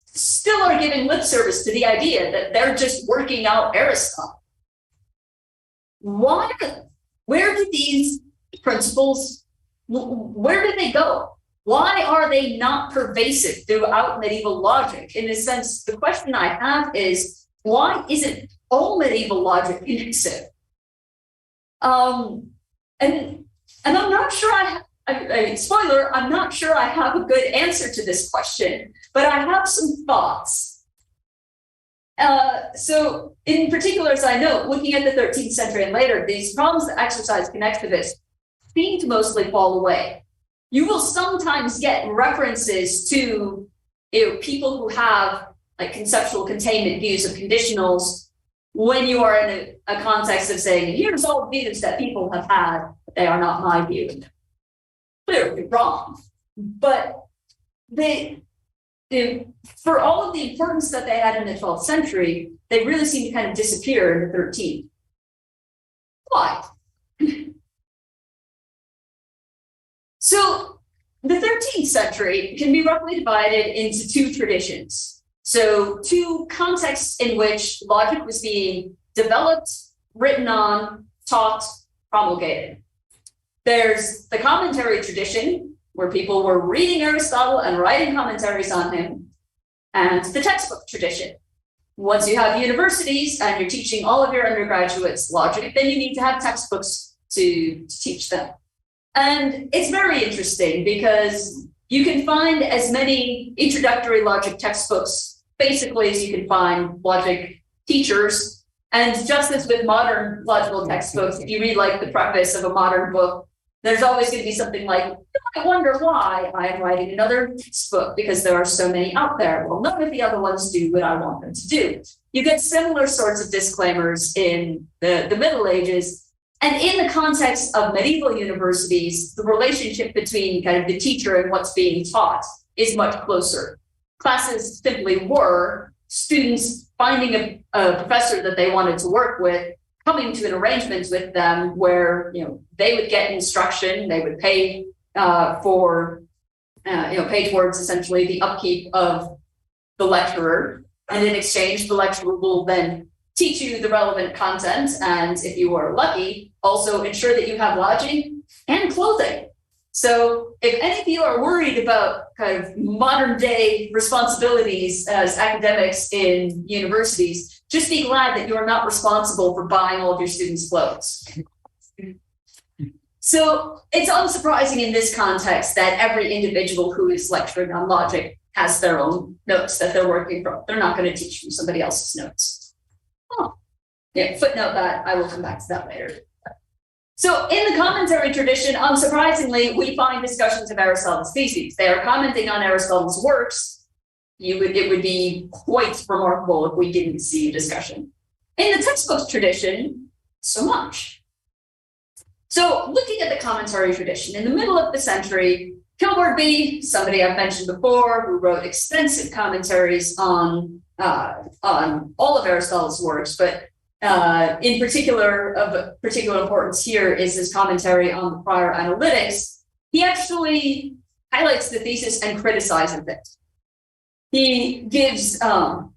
still are giving lip service to the idea that they're just working out Aristotle, where do these principles, where do they go? Why are they not pervasive throughout medieval logic? In a sense, the question I have is, why isn't all medieval logic connexive? And I'm not sure spoiler, I'm not sure I have a good answer to this question, but I have some thoughts. So in particular, as I know, looking at the 13th century and later, these problems that exercise connectivists seem to mostly fall away. You will sometimes get references to people who have like conceptual containment views of conditionals when you are in a context of saying, here's all the views that people have had, but they are not my view. Clearly wrong. But for all of the importance that they had in the 12th century, they really seem to kind of disappear in the 13th. Why? So the 13th century can be roughly divided into two traditions. So two contexts in which logic was being developed, written on, taught, promulgated. There's the commentary tradition, where people were reading Aristotle and writing commentaries on him, and the textbook tradition. Once you have universities and you're teaching all of your undergraduates logic, then you need to have textbooks to teach them. And it's very interesting because you can find as many introductory logic textbooks basically as you can find logic teachers. And just as with modern logical textbooks, if you read like the preface of a modern book, there's always going to be something like, I wonder why I'm writing another textbook because there are so many out there. Well, none of the other ones do what I want them to do. You get similar sorts of disclaimers in the Middle Ages. And in the context of medieval universities, the relationship between kind of the teacher and what's being taught is much closer. Classes simply were students finding a professor that they wanted to work with, coming to an arrangement with them where they would get instruction, they would pay pay towards essentially the upkeep of the lecturer, and in exchange, the lecturer will then teach you the relevant content, and if you are lucky, also ensure that you have lodging and clothing. So if any of you are worried about kind of modern day responsibilities as academics in universities, just be glad that you are not responsible for buying all of your students' clothes. So it's unsurprising in this context that every individual who is lecturing on logic has their own notes that they're working from. They're not going to teach from somebody else's notes. Footnote that. I will come back to that later. So in the commentary tradition, unsurprisingly, we find discussions of Aristotle's theses. They are commenting on Aristotle's works. It would be quite remarkable if we didn't see a discussion. In the textbook tradition, so much. So looking at the commentary tradition, in the middle of the century, Kilgore, somebody I've mentioned before, who wrote extensive commentaries on all of Aristotle's works, but in particular, of particular importance here is his commentary on the prior analytics. He actually highlights the thesis and criticizes it. He gives, by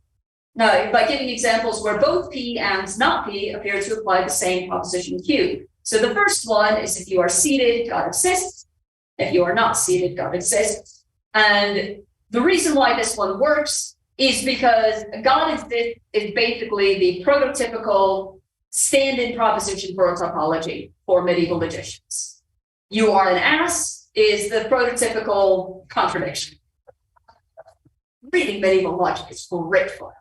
giving examples where both P and not P appear to apply the same proposition Q. So the first one is if you are seated, God exists. If you are not seated, God exists. And the reason why this one works is because God exists is basically the prototypical stand-in proposition for a topology for medieval logicians. You are an ass is the prototypical contradiction. Reading medieval logic is great fun.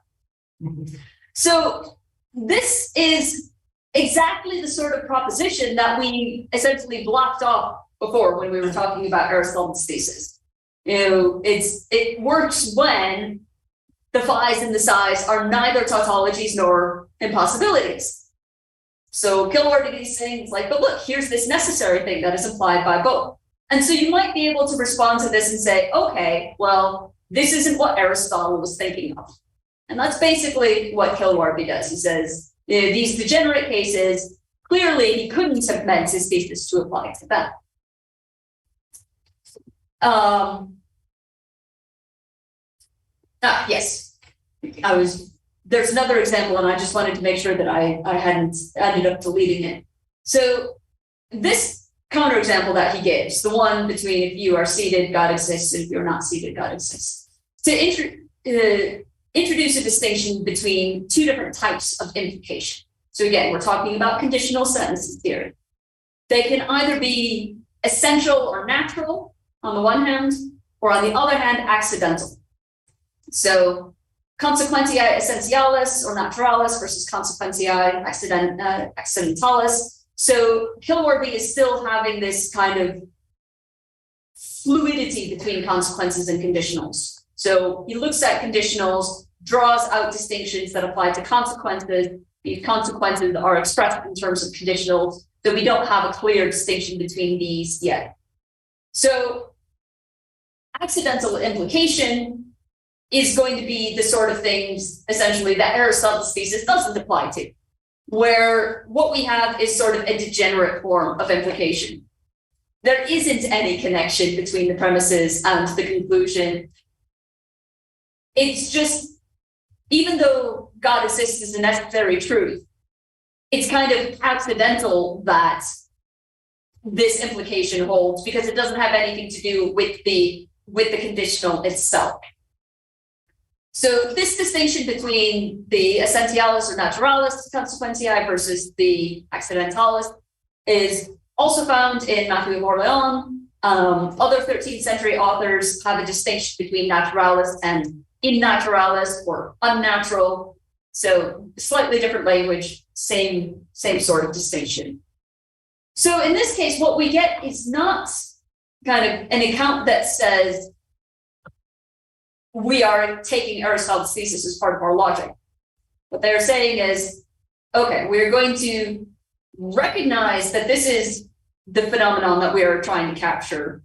So this is exactly the sort of proposition that we essentially blocked off before when we were talking about Aristotle's thesis. It works when the phi's and the psi's are neither tautologies nor impossibilities. So Kilgore is saying, like, but look, here's this necessary thing that is implied by both. And so you might be able to respond to this and say, okay, well, this isn't what Aristotle was thinking of. And that's basically what Kilgore does. He says, these degenerate cases, clearly he couldn't have meant his thesis to apply to them. Yes, there's another example, and I just wanted to make sure that I hadn't ended up deleting it. So this counterexample that he gives, the one between if you are seated, God exists, and if you're not seated, God exists, to introduce a distinction between two different types of implication. So again, we're talking about conditional sentences here. They can either be essential or natural on the one hand, or on the other hand, accidental. So consequentiae essentialis or naturalis versus consequentiae accidentalis. So Kilwarby is still having this kind of fluidity between consequences and conditionals. So he looks at conditionals, draws out distinctions that apply to consequences. These consequences are expressed in terms of conditionals, so we don't have a clear distinction between these yet. So accidental implication is going to be the sort of things, essentially, that Aristotle's thesis doesn't apply to, where what we have is sort of a degenerate form of implication. There isn't any connection between the premises and the conclusion. It's just, even though God exists as a necessary truth, it's kind of accidental that this implication holds because it doesn't have anything to do with the conditional itself. So this distinction between the essentialis or naturalis consequentiae versus the accidentalis is also found in Matthew of Orleans. Other 13th century authors have a distinction between naturalis and innaturalis or unnatural. So slightly different language, same sort of distinction. So in this case, what we get is not kind of an account that says we are taking Aristotle's thesis as part of our logic. What they're saying is, okay, we're going to recognize that this is the phenomenon that we are trying to capture.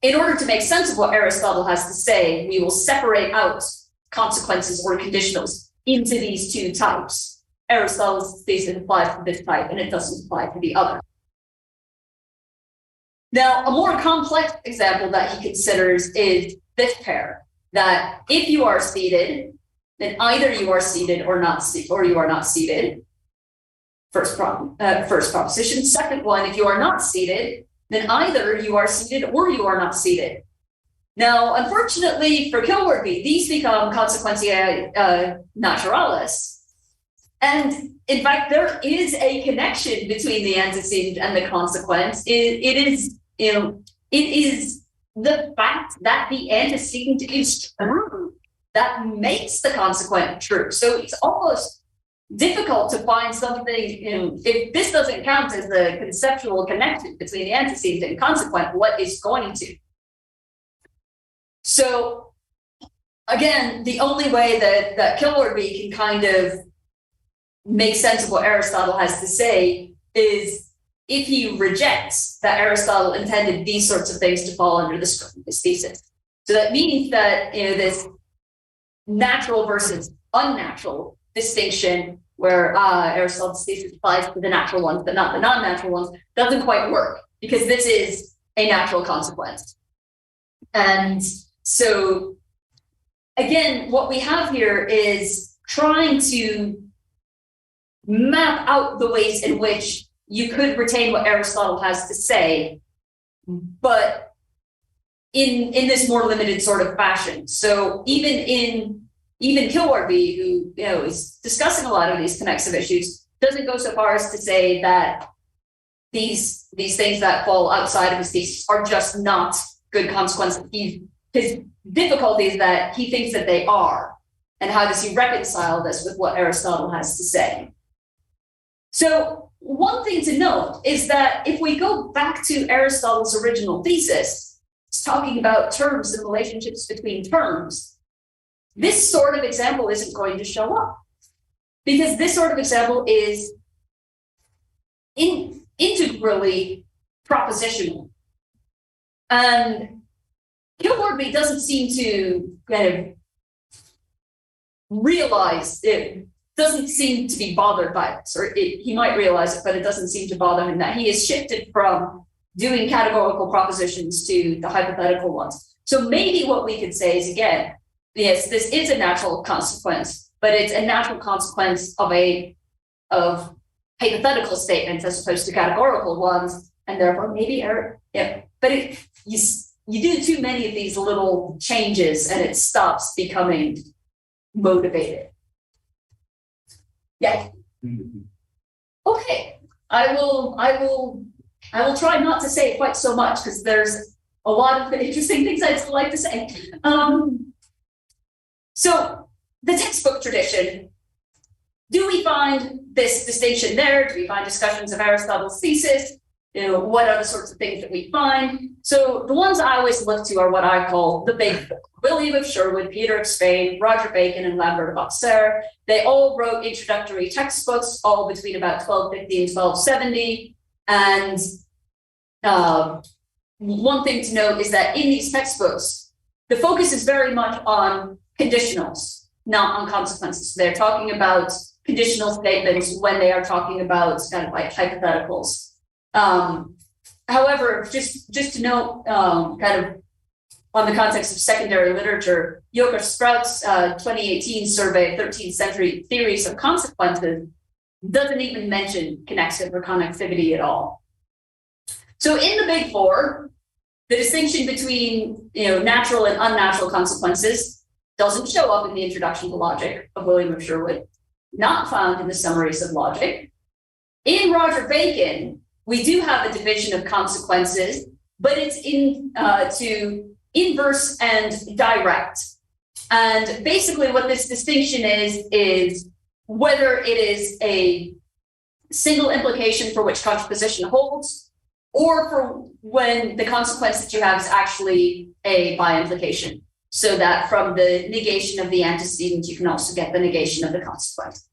In order to make sense of what Aristotle has to say, we will separate out consequences or conditionals into these two types. Aristotle's thesis applies to this type and it doesn't apply to the other. Now, a more complex example that he considers is this pair, that if you are seated, then either you are seated or you are not seated. First proposition. Second one, if you are not seated, then either you are seated or you are not seated. Now, unfortunately for Kilwarby, these become consequentiae naturalis. And in fact, there is a connection between the antecedent and the consequent. It is the fact that the antecedent is true that makes the consequent true. So it's almost difficult to find something, if this doesn't count as the conceptual connection between the antecedent and consequent, what is going to? So again, the only way that Kilwarby can kind of make sense of what Aristotle has to say is if he rejects that Aristotle intended these sorts of things to fall under the scope of his thesis. So that means that this natural versus unnatural distinction where Aristotle's thesis applies to the natural ones but not the non-natural ones doesn't quite work because this is a natural consequence. And so again, what we have here is trying to map out the ways in which you could retain what Aristotle has to say, but in this more limited sort of fashion. So even Kilwarby, who is discussing a lot of these connexive issues, doesn't go so far as to say that these things that fall outside of his thesis are just not good consequences. His difficulty is that he thinks that they are, and how does he reconcile this with what Aristotle has to say? So one thing to note is that if we go back to Aristotle's original thesis, it's talking about terms and relationships between terms. This sort of example isn't going to show up because this sort of example is integrally propositional. And Kilwarby doesn't seem to kind of realize it, doesn't seem to be bothered by this, or he might realize it, but it doesn't seem to bother him that he has shifted from doing categorical propositions to the hypothetical ones. So maybe what we could say is, again, yes, this is a natural consequence, but it's a natural consequence of hypothetical statements as opposed to categorical ones, and therefore maybe error. Yeah, but you do too many of these little changes, and it stops becoming motivated. Yeah. Okay. I will try not to say quite so much because there's a lot of interesting things I'd like to say. So the textbook tradition, do we find this distinction there? Do we find discussions of Aristotle's thesis? What are the sorts of things that we find? So the ones I always look to are what I call the big four. William of Sherwood, Peter of Spain, Roger Bacon, and Lambert of Auxerre. They all wrote introductory textbooks, all between about 1250 and 1270. And one thing to note is that in these textbooks, the focus is very much on conditionals, not on consequences. So they're talking about conditional statements when they are talking about kind of like hypotheticals. However, just to note, kind of on the context of secondary literature, Joker Sprout's 2018 survey of 13th century theories of consequences doesn't even mention connexive or connectivity at all. So in the big four, the distinction between natural and unnatural consequences doesn't show up in the Introduction to Logic of William of Sherwood, not found in the Summaries of Logic. In Roger Bacon, we do have a division of consequences, but it's to inverse and direct. And basically what this distinction is whether it is a single implication for which contraposition holds, or for when the consequence that you have is actually a by implication. So that from the negation of the antecedent, you can also get the negation of the consequence.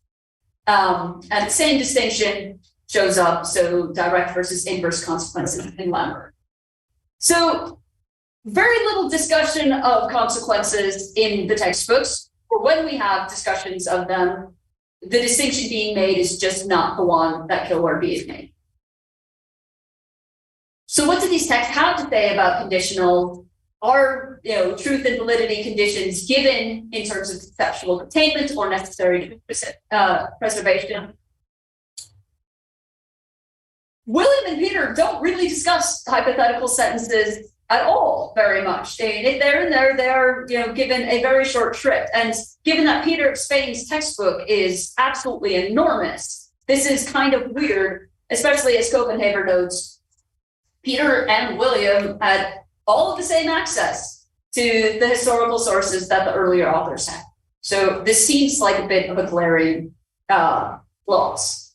And the same distinction shows up, so direct versus inverse consequences in Lambert. So very little discussion of consequences in the textbooks, or when we have discussions of them, the distinction being made is just not the one that Killarby has made. So what do these texts have to say about conditional? Are truth and validity conditions given in terms of conceptual containment or necessary preservation? William and Peter don't really discuss hypothetical sentences at all very much. They're given a very short shrift. And given that Peter of Spain's textbook is absolutely enormous, this is kind of weird, especially as Copenhagen notes, Peter and William had all of the same access to the historical sources that the earlier authors had. So this seems like a bit of a glaring loss.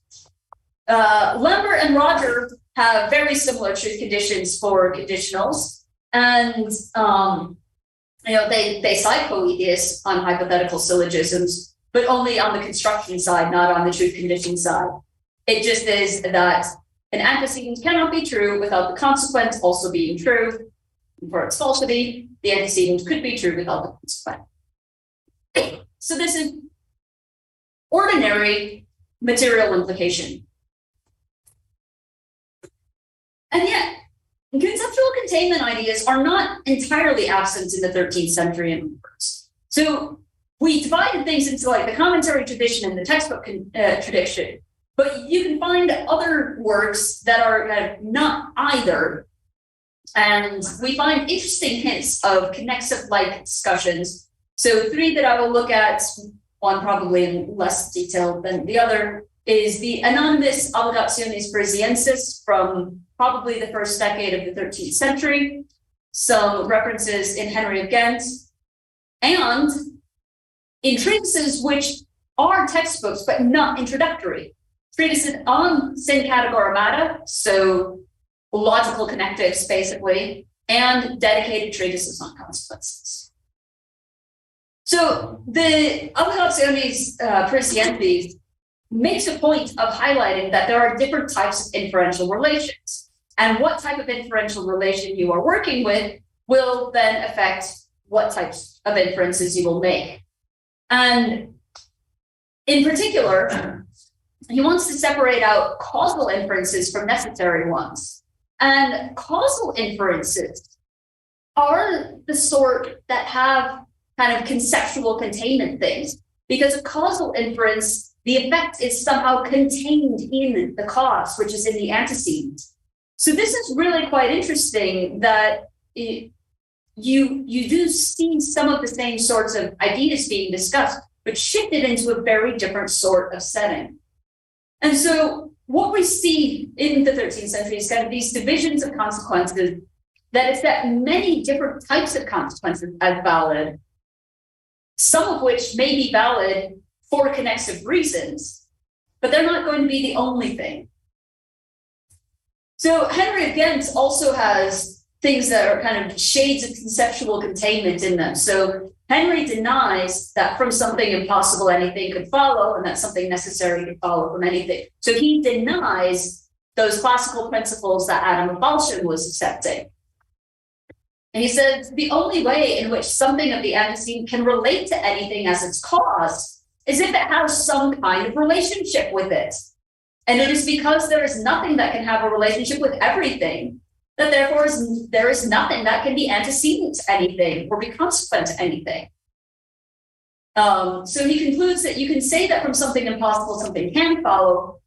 Lambert and Roger have very similar truth conditions for conditionals, and they cite Poetius on hypothetical syllogisms, but only on the construction side, not on the truth condition side. It just is that an antecedent cannot be true without the consequent also being true. For its falsity, the antecedent could be true without the consequent. So this is ordinary material implication. And yet, conceptual containment ideas are not entirely absent in the 13th century and onwards. So we divided things into like the commentary tradition and the textbook tradition, but you can find other works that are kind of not either. And we find interesting hints of connexive-like discussions. So three that I will look at, one probably in less detail than the other, is the anonymous Obligationes Parisiensis from probably the first decade of the 13th century, some references in Henry of Ghent, and in treatises which are textbooks but not introductory. Treatises on syncategoremata, so logical connectives, basically, and dedicated treatises on consequences. So the Obligationes Parisiensis makes a point of highlighting that there are different types of inferential relations. And what type of inferential relation you are working with will then affect what types of inferences you will make. And in particular, he wants to separate out causal inferences from necessary ones. And causal inferences are the sort that have kind of conceptual containment things, because a causal inference, the effect is somehow contained in the cause, which is in the antecedent. So this is really quite interesting that you do see some of the same sorts of ideas being discussed, but shifted into a very different sort of setting. And so what we see in the 13th century is kind of these divisions of consequences that accept many different types of consequences as valid, some of which may be valid for connexive reasons, but they're not going to be the only thing. So Henry of Ghent also has things that are kind of shades of conceptual containment in them. So Henry denies that from something impossible anything could follow, and that something necessary could follow from anything. So he denies those classical principles that Adam of Walchen was accepting. And he says the only way in which something of the antecedent can relate to anything as its cause is if it has some kind of relationship with it. And it is because there is nothing that can have a relationship with everything that therefore there is nothing that can be antecedent to anything or be consequent to anything. So he concludes that you can say that from something impossible something can follow,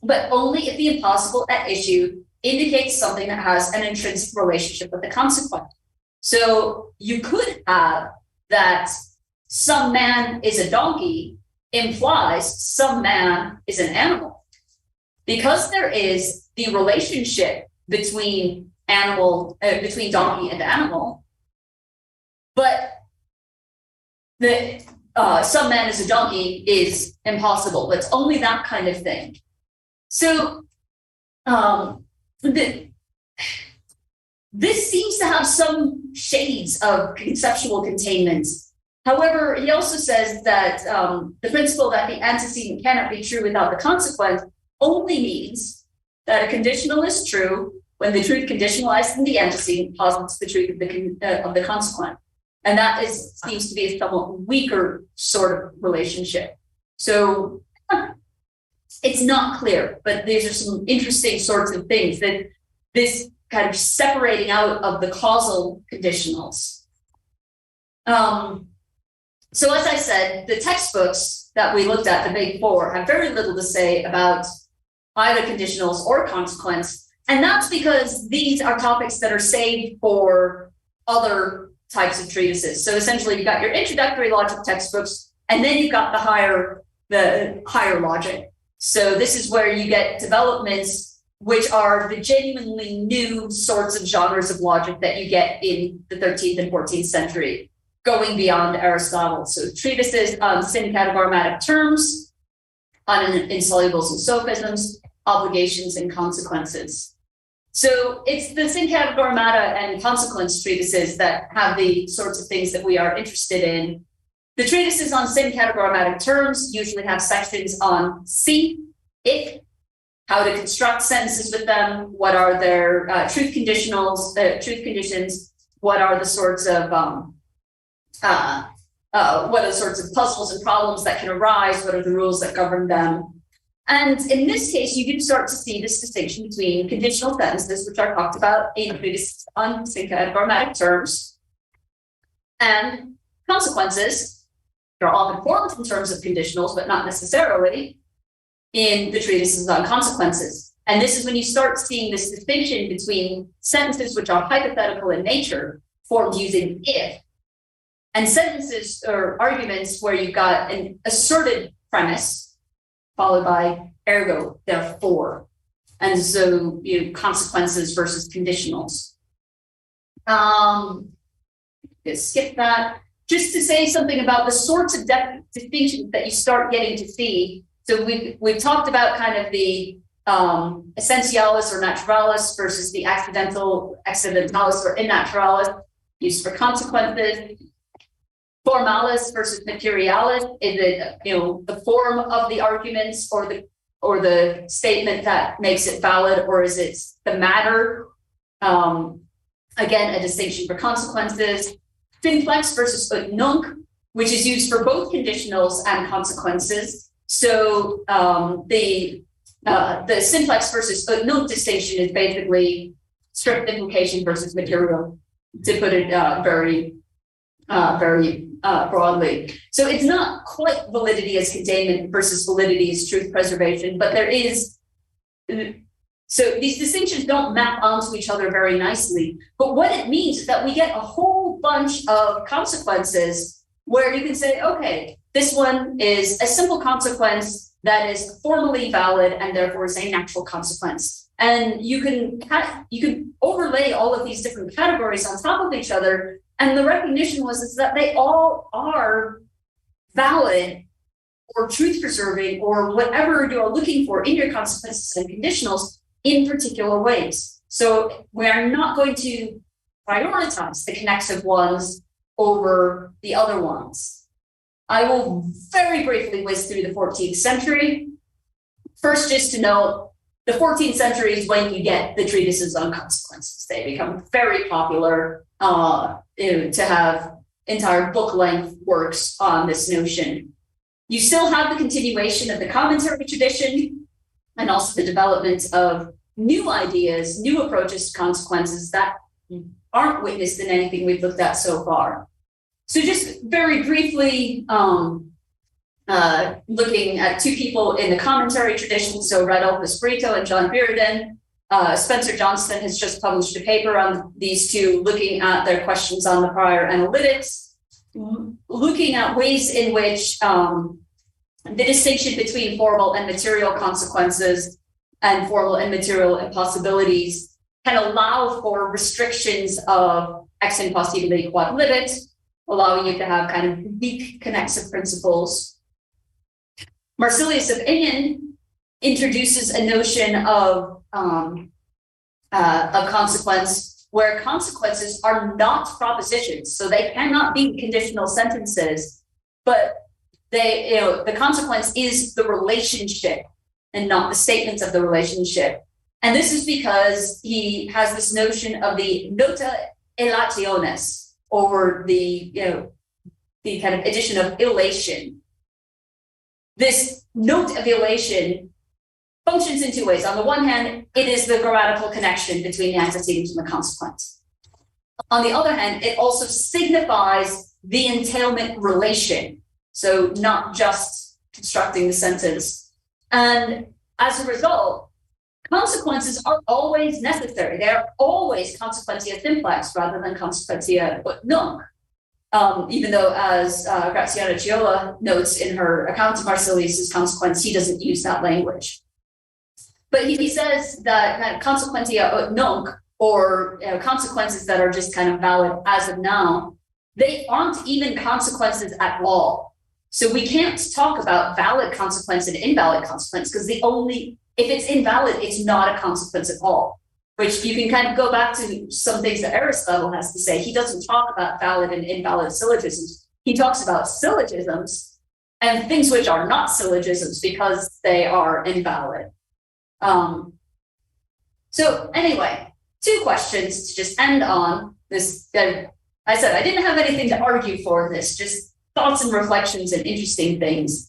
but only if the impossible at issue indicates something that has an intrinsic relationship with the consequent. So you could have that some man is a donkey implies some man is an animal, because there is the relationship between between donkey and animal, but the some man is a donkey is impossible. It's only that kind of thing. So this seems to have some shades of conceptual containment. However, he also says that the principle that the antecedent cannot be true without the consequent only means that a conditional is true when the truth conditionalized in the antecedent posits the truth of the consequent. And that seems to be a somewhat weaker sort of relationship. So it's not clear, but these are some interesting sorts of things that this kind of separating out of the causal conditionals. So as I said, the textbooks that we looked at, the big four, have very little to say about either conditionals or consequence. And that's because these are topics that are saved for other types of treatises. So essentially you've got your introductory logic textbooks, and then you've got the higher logic. So this is where you get developments which are the genuinely new sorts of genres of logic that you get in the 13th and 14th century, going beyond Aristotle. So treatises on syncategorematic terms, on insolubles and sophisms, obligations and consequences. So it's the syncategoremata and consequence treatises that have the sorts of things that we are interested in. The treatises on syncategorematic terms usually have sections on si, if, how to construct sentences with them, what are their truth conditions, what are the sorts of puzzles and problems that can arise, what are the rules that govern them. And in this case, you do start to see this distinction between conditional sentences, which are talked about in treatises on syncategorematic terms, and consequences. They're often formed in terms of conditionals, but not necessarily in the treatises on consequences. And this is when you start seeing this distinction between sentences which are hypothetical in nature, formed using if, and sentences or arguments where you've got an asserted premise followed by ergo, therefore. And so, consequences versus conditionals. Skip that. Just to say something about the sorts of distinctions that you start getting to see. So we've talked about kind of the essentialis or naturalis versus the accidentalis or innaturalis, used for consequences. Formalis versus materialis, is it the form of the arguments or the statement that makes it valid, or is it the matter? Again, a distinction for consequences. Simplex versus ut nunc, which is used for both conditionals and consequences. So the simplex versus ut nunc distinction is basically strict implication versus material, to put it very broadly. So it's not quite validity as containment versus validity as truth preservation, but there is. So these distinctions don't map onto each other very nicely. But what it means is that we get a whole bunch of consequences where you can say, okay, this one is a simple consequence that is formally valid and therefore is a natural consequence. And you can overlay all of these different categories on top of each other. And the recognition is that they all are valid or truth preserving or whatever you are looking for in your consequences and conditionals in particular ways. So we are not going to prioritize the connexive ones over the other ones. I will very briefly whiz through the 14th century. First, just to note, the 14th century is when you get the treatises on consequences. They become very popular to have entire book-length works on this notion. You still have the continuation of the commentary tradition and also the development of new ideas, new approaches to consequences that aren't witnessed in anything we've looked at so far. So just very briefly, looking at two people in the commentary tradition, so Radolfo Brito and John Bearden. Spencer Johnston has just published a paper on these two, looking at their questions on the prior analytics, looking at ways in which the distinction between formal and material consequences and formal and material impossibilities can allow for restrictions of ex impossibility quod limit, allowing you to have kind of weak connexive principles. Marsilius of Ingen introduces a notion of consequence where consequences are not propositions, so they cannot be conditional sentences, but they, the consequence is the relationship and not the statements of the relationship. And this is because he has this notion of the nota elationis, or the kind of addition of elation. This note of elation functions in two ways. On the one hand, it is the grammatical connection between the antecedent and the consequence. On the other hand, it also signifies the entailment relation. So not just constructing the sentence. And as a result, consequences are always necessary. They are always consequentia simplex rather than consequentia ut nunc. Even though, as Graziano Ciola notes in her account of Marsilius' consequence, he doesn't use that language. But he says that kind of consequentia ut nunc, or consequences that are just kind of valid as of now, they aren't even consequences at all. So we can't talk about valid consequence and invalid consequence, because if it's invalid, it's not a consequence at all. Which you can kind of go back to some things that Aristotle has to say. He doesn't talk about valid and invalid syllogisms. He talks about syllogisms and things which are not syllogisms because they are invalid. So anyway, two questions to just end on this. I said I didn't have anything to argue for this, just thoughts and reflections and interesting things.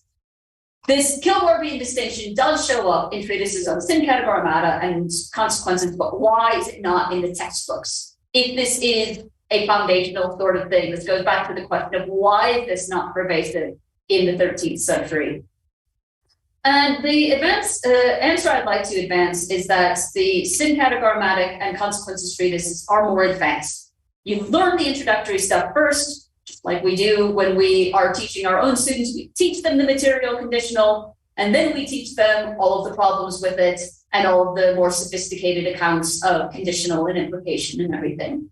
This Kilworthian distinction does show up in treatises on syncategoremata and consequences, but why is it not in the textbooks? If this is a foundational sort of thing, this goes back to the question of why is this not pervasive in the 13th century? And the answer I'd like to advance is that the syncategorematic and consequences treatises are more advanced. You learn the introductory stuff first, like we do when we are teaching our own students. We teach them the material conditional, and then we teach them all of the problems with it and all of the more sophisticated accounts of conditional and implication and everything.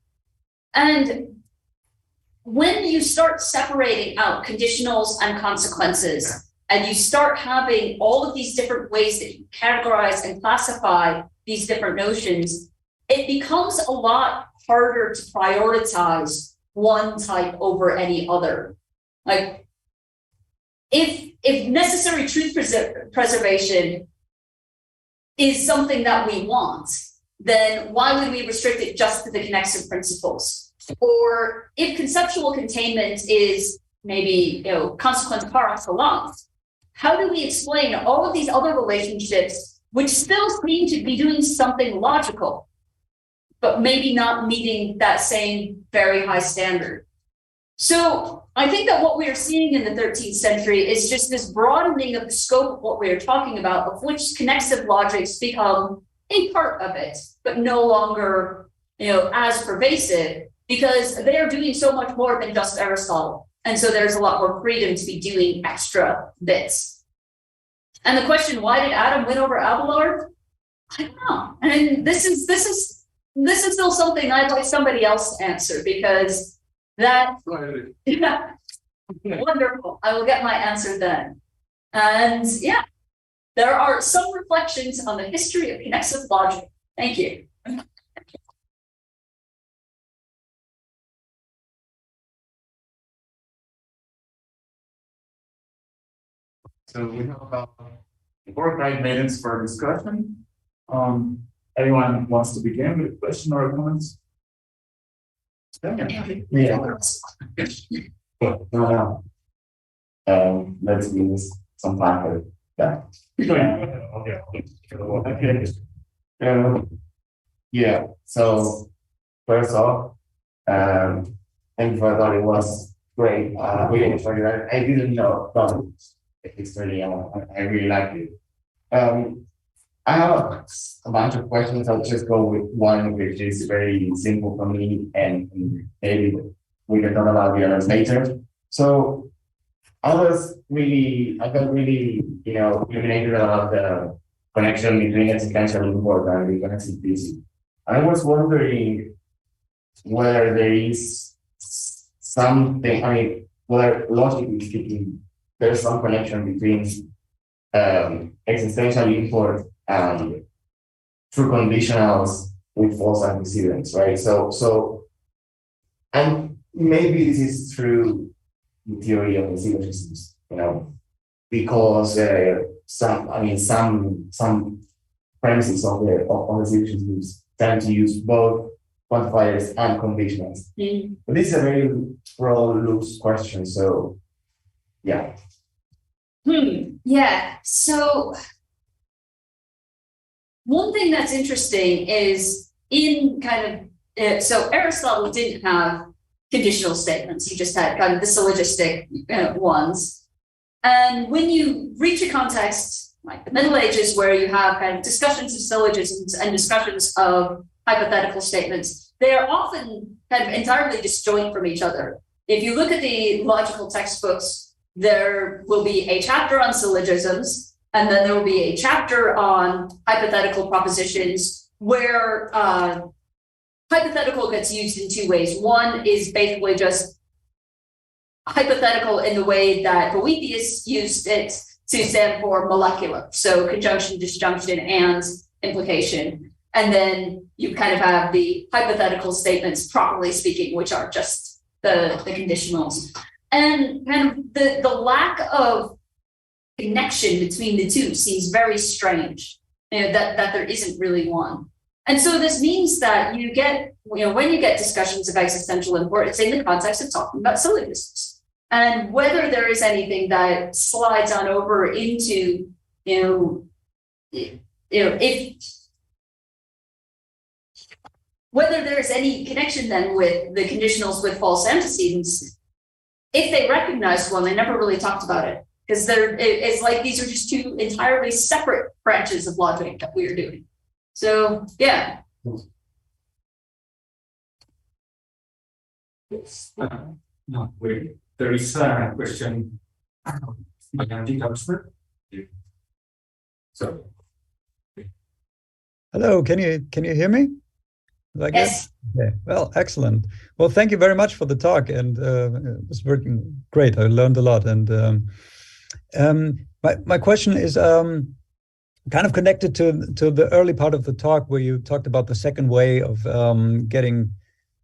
And when you start separating out conditionals and consequences, and you start having all of these different ways that you categorize and classify these different notions, it becomes a lot harder to prioritize one type over any other. Like, if necessary truth preservation is something that we want, then why would we restrict it just to the connexive principles? Or if conceptual containment is maybe consequence par excellence, how do we explain all of these other relationships which still seem to be doing something logical, but maybe not meeting that same very high standard? So I think that what we are seeing in the 13th century is just this broadening of the scope of what we are talking about, of which connexive logics become a part of it, but no longer as pervasive, because they are doing so much more than just Aristotle. And so there's a lot more freedom to be doing extra bits. And the question, why did Adam win over Abelard? I don't know. And this is still something I'd like somebody else to answer, because that Wonderful. I will get my answer then. And yeah, there are some reflections on the history of connexive logic. Thank you. So we have about 4 or 5 minutes for discussion. Anyone wants to begin with a question or comments? Yeah. No. Let's use some time for that. Okay. Yeah. So first off, thank you for that. It was great. Really enjoyed it. I didn't know about the history. I really liked it. I have a bunch of questions. I'll just go with one, which is very simple for me, and maybe we can talk about the others later. So I got really, illuminated about the connection between existential import and the connectivity. I was wondering whether there is something, whether logically speaking, there's some connection between existential import and true conditionals with false antecedents, right? So, and maybe this is true in theory of the syllogisms, because some premises of the syllogisms tend to use both quantifiers and conditionals. Mm. But this is a very broad, loose question, so yeah. Yeah. So one thing that's interesting is in kind of so Aristotle didn't have conditional statements. He just had kind of the syllogistic ones. And when you reach a context like the Middle Ages, where you have kind of discussions of syllogisms and discussions of hypothetical statements, they are often kind of entirely disjoint from each other. If you look at the logical textbooks, there will be a chapter on syllogisms, and then there will be a chapter on hypothetical propositions where hypothetical gets used in 2 ways. One is basically just hypothetical in the way that Boethius used it to stand for molecular. So conjunction, disjunction, and implication. And then you kind of have the hypothetical statements, properly speaking, which are just the conditionals. And kind of the lack of connection between the two seems very strange, that there isn't really one. And so this means that you get, when you get discussions of existential import, it's in the context of talking about syllogisms. And whether there is anything that slides on over into, whether there's any connection then with the conditionals with false antecedents, if they recognized one, they never really talked about it. Because it's like these are just 2 entirely separate branches of logic that we are doing. So, yeah. No, wait. There is a question. So. Hello, can you hear me? Yes. Okay. Well, excellent. Well, thank you very much for the talk, and it was working great. I learned a lot, and my question is kind of connected to the early part of the talk where you talked about the second way of getting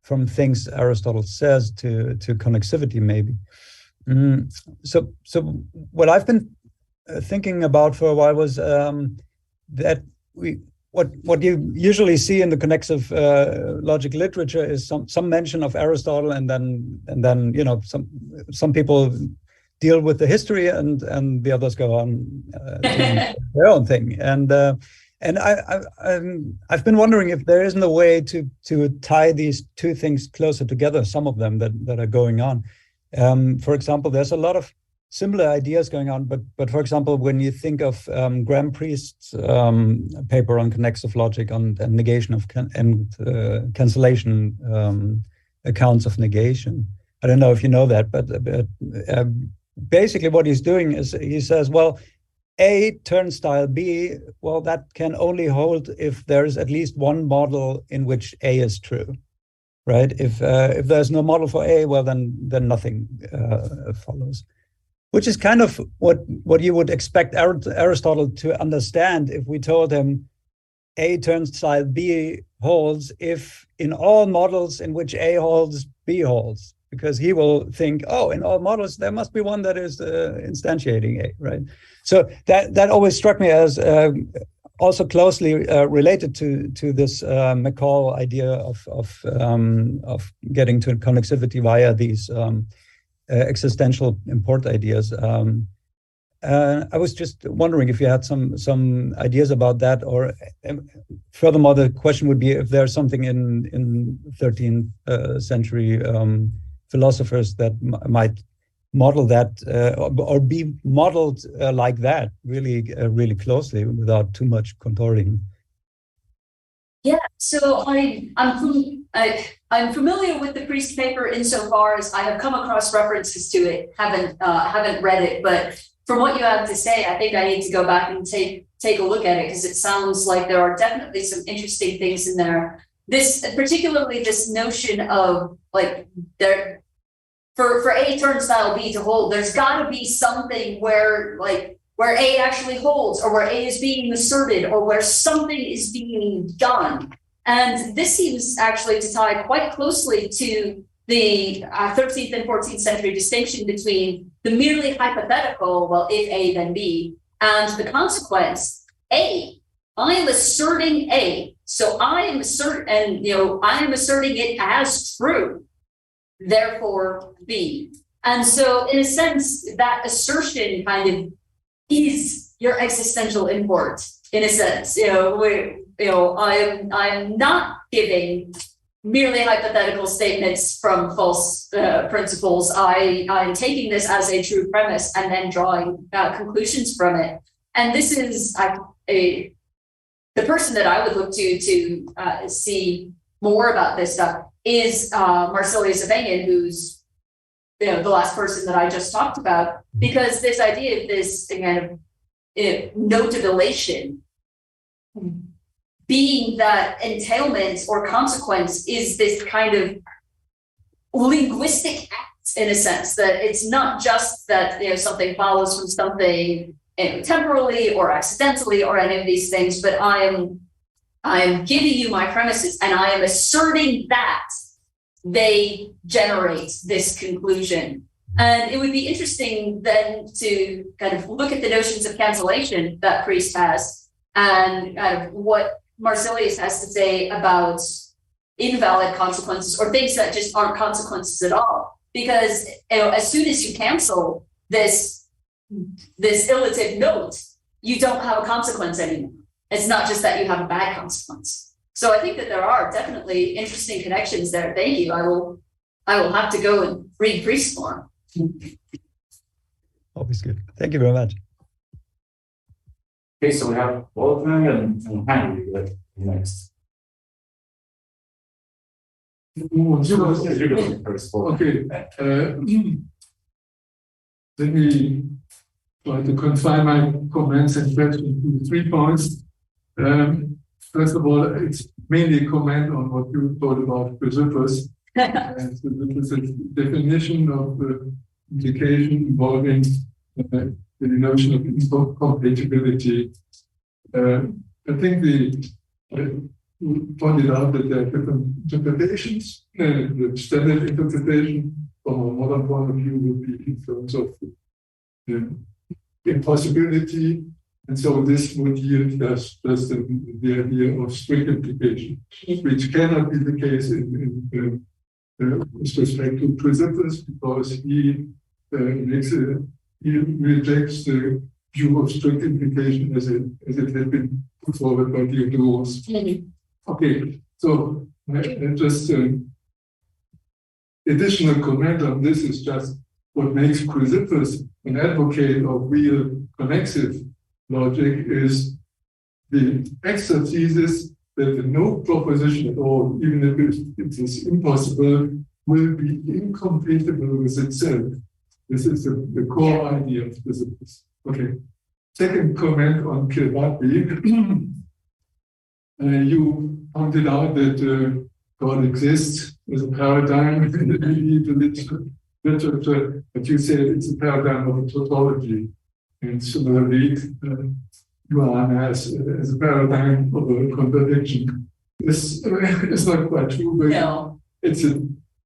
from things Aristotle says to connexivity, maybe. So what I've been thinking about for a while was that what you usually see in the connexive logic literature is some mention of Aristotle, and then some people deal with the history, and the others go on doing their own thing. And I've been wondering if there isn't a way to tie these 2 things closer together. Some of them that are going on. For example, there's a lot of similar ideas going on, but for example, when you think of Graham Priest's paper on connexive logic and negation of cancellation accounts of negation, I don't know if you know that, but basically what he's doing is he says, well, A turnstile B, well, that can only hold if there's at least one model in which A is true. right? If there's no model for A, well, then nothing follows. Which is kind of what you would expect Aristotle to understand if we told him A turnstile B holds if in all models in which A holds, B holds. Because he will think, oh, in all models, there must be one that is instantiating A, right? So that always struck me as also closely related to this McCall idea of getting to connexivity via these existential import ideas. I was just wondering if you had some ideas about that, or furthermore, the question would be if there's something in 13th century philosophers that might model that or be modeled like that really closely without too much contorting. Yeah, so I'm familiar with the Priest paper insofar as I have come across references to it, haven't read it, but from what you have to say, I think I need to go back and take a look at it because it sounds like there are definitely some interesting things in there. Particularly this notion of like there for A turnstile B to hold, there's got to be something where A actually holds, or where A is being asserted, or where something is being done. And this seems actually to tie quite closely to the 13th and 14th century distinction between the merely hypothetical, well, if A, then B, and the consequence, A. I am asserting A, so I am asserting it as true, therefore B. And so in a sense, that assertion kind of is your existential import, in a sense. I'm not giving merely hypothetical statements from false principles. I'm taking this as a true premise and then drawing conclusions from it. And this is the person that I would look to see more about this stuff is Marsilius of Engen, who's the last person that I just talked about, because this idea of this kind of notabilization being that entailment or consequence is this kind of linguistic act, in a sense, that it's not just that something follows from something temporally or accidentally or any of these things, but I am giving you my premises and I am asserting that they generate this conclusion. And it would be interesting then to kind of look at the notions of cancellation that Priest has and kind of what Marsilius has to say about invalid consequences or things that just aren't consequences at all. Because as soon as you cancel this illative note, you don't have a consequence anymore. It's not just that you have a bad consequence. So I think that there are definitely interesting connections there. Thank you. I will have to go and read Priest more. Always good. Thank you very much. Okay, so we have Wolfgang and Henry next. Okay. Let me try to confine my comments and questions to 3 points. First of all, it's mainly a comment on what you thought about Chrysippus. And Chrysippus' definition of implication involving the notion of incompatibility. I think we pointed out that there are different interpretations. The standard interpretation from a modern point of view would be in terms of impossibility. And so this would yield us just the idea of strict implication, which cannot be the case with respect to Chrysippus, because he rejects the view of strict implication as it had been put forward by Diodorus. Okay, so just additional comment on this is just what makes Chrysippus an advocate of real connexive logic is the extra thesis that no proposition at all, even if it is impossible, will be incompatible with itself. This is the core idea of Chrysippus. Okay. Second comment on Kiribati. You pointed out that God exists as a paradigm in the medieval literature, but you said it's a paradigm of a tautology. And similarly, Johann has as a paradigm of a contradiction. This is not quite true, but No.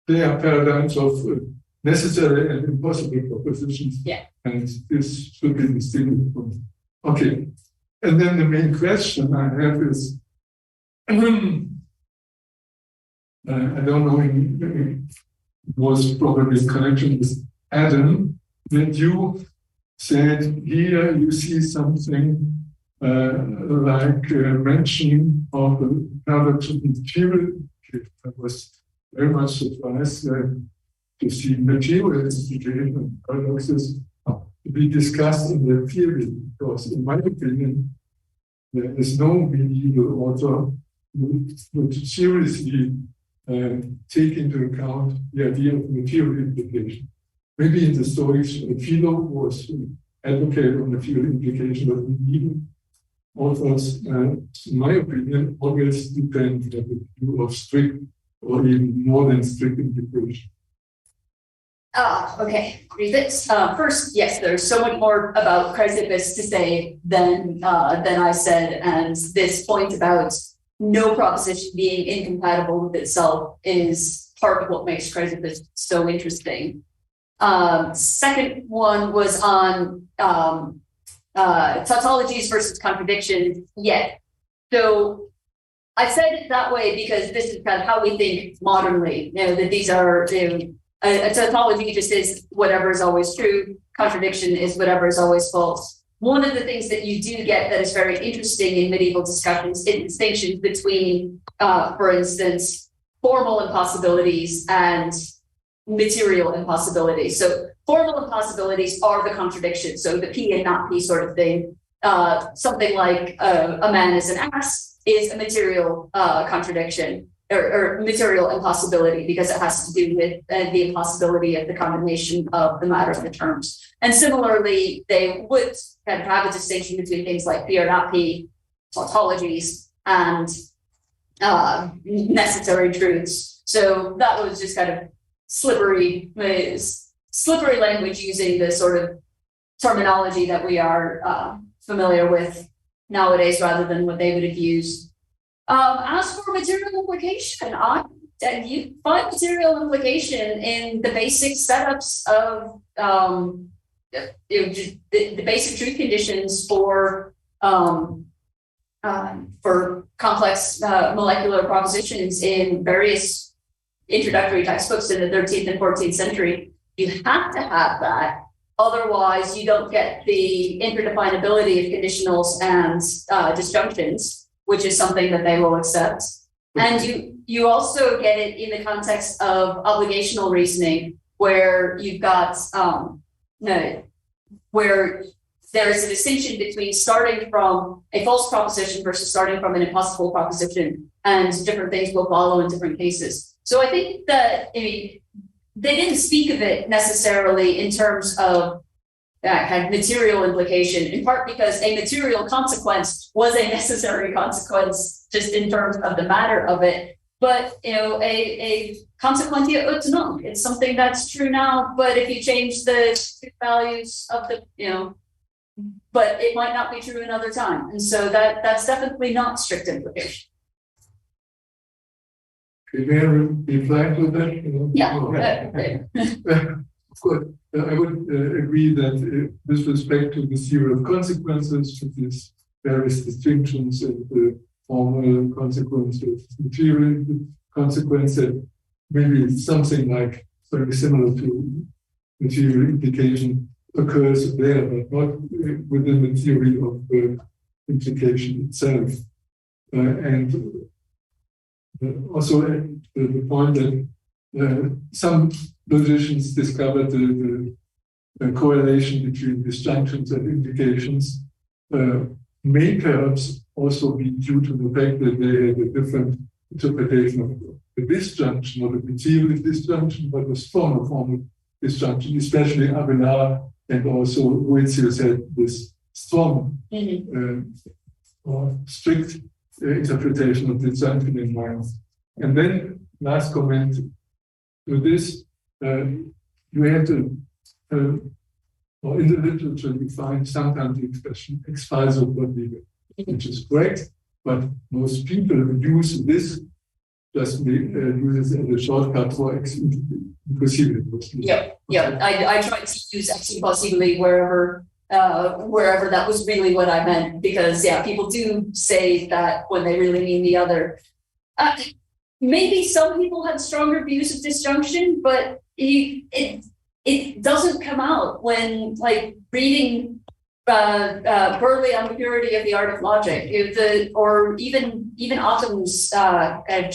they are paradigms of necessary and impossible propositions. Yeah. And this should be distinguished from. Okay. And then the main question I have is, I don't know, it was probably in connection with Adam, that you said here you see something like mention of the paradox of material. I was very much surprised to see material implication and paradoxes to be discussed in the theory, because in my opinion, there is no medieval author who would seriously take into account the idea of material implication. Maybe in the Stoics, Philo was advocate of material implication, but medieval authors, in my opinion, always depend on the view of strict or even more than strict implication. Okay. First, yes, there's so much more about Chrysippus to say than I said, and this point about no proposition being incompatible with itself is part of what makes Chrysippus so interesting. Second one was on tautologies versus contradictions. Yeah. So I said it that way because this is kind of how we think modernly. You know, that these are, a tautology just is whatever is always true. Contradiction is whatever is always false. One of the things that you do get that is very interesting in medieval discussions is distinctions between, for instance, formal impossibilities and material impossibilities. So formal impossibilities are the contradictions. So the P and not P sort of thing. Something like a man is an ass is a material contradiction. Or material impossibility, because it has to do with the impossibility of the combination of the matter and the terms. And similarly, they would kind of have a distinction between things like P or not P, tautologies, and necessary truths. So that was just kind of slippery language using the sort of terminology that we are familiar with nowadays, rather than what they would have used. As for material implication, you find material implication in the basic setups of just the basic truth conditions for complex molecular propositions in various introductory textbooks in the 13th and 14th century. You have to have that. Otherwise, you don't get the interdefinability of conditionals and disjunctions, which is something that they will accept. And you also get it in the context of obligational reasoning, where you've got where there is a distinction between starting from a false proposition versus starting from an impossible proposition, and different things will follow in different cases. So I think that they didn't speak of it necessarily in terms of that had material implication, in part because a material consequence was a necessary consequence just in terms of the matter of it. But, a consequentia ut nunc, it's something that's true now, but if you change the values of the, but it might not be true another time. And so that's definitely not strict implication. Can you reply to that? Yeah. Of course, I would agree that with respect to the theory of consequences, to these various distinctions and the formal consequences, material consequences, maybe something like very similar to material implication occurs there, but not within the theory of the implication itself. And also the point that some logicians discovered the correlation between disjunctions and implications may perhaps also be due to the fact that they had a different interpretation of the disjunction or the material disjunction, but the stronger form of disjunction, especially Abelard and also Boetius had this strong or strict interpretation of disjunction in mind. And then last comment to this, you have to, or in the literature, you find sometimes the expression ex falso quadriga, which is correct, but most people who use this just use it as a shortcut for ex impossibile. Yeah. I tried to use ex impossibile wherever that was really what I meant, because people do say that when they really mean the other. Maybe some people have stronger views of disjunction, but it doesn't come out when, like, reading Burley on the purity of the art of logic, or even Occam's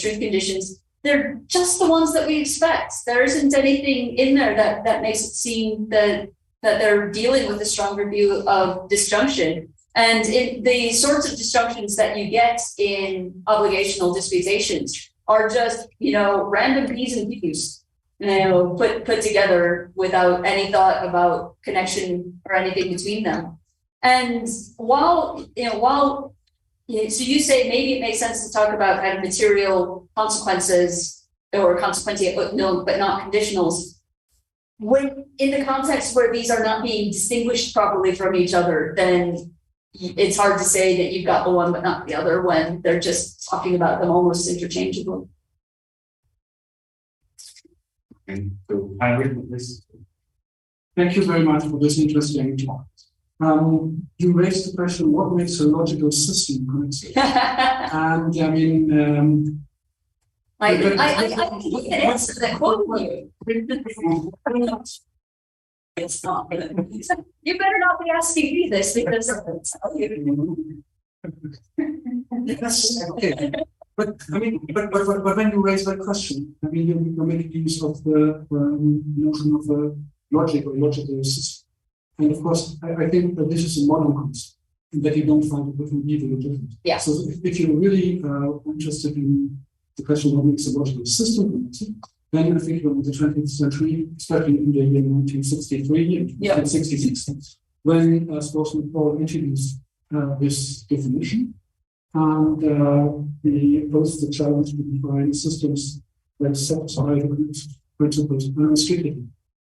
truth conditions. They're just the ones that we expect. There isn't anything in there that makes it seem that they're dealing with a stronger view of disjunction. And the sorts of disjunctions that you get in obligational disputations are just, random P's and Q's, put together without any thought about connection or anything between them. And so you say maybe it makes sense to talk about kind of material consequences or consequentia but not conditionals. When in the context where these are not being distinguished properly from each other, then it's hard to say that you've got the one but not the other when they're just talking about them almost interchangeably. And so I read this. Thank you very much for this interesting talk. You raised the question, what makes a logical system connexive? And I mean, I can answer that quote for you. It's not. You better not be asking me this, because yes, okay. But I mean, but when you raise that question, I mean, you're making use of the notion of a logic or logical system. And of course, I think that this is a modern concept, and that you don't find it within either different. Yeah. So if you're really interested in the question of what makes a logical system, then I think in the 20th century, especially in the year 1963 and 1966, when Sportsman Paul introduced this definition, and he posed the challenge to define systems that satisfy the group's principles unrestrictedly.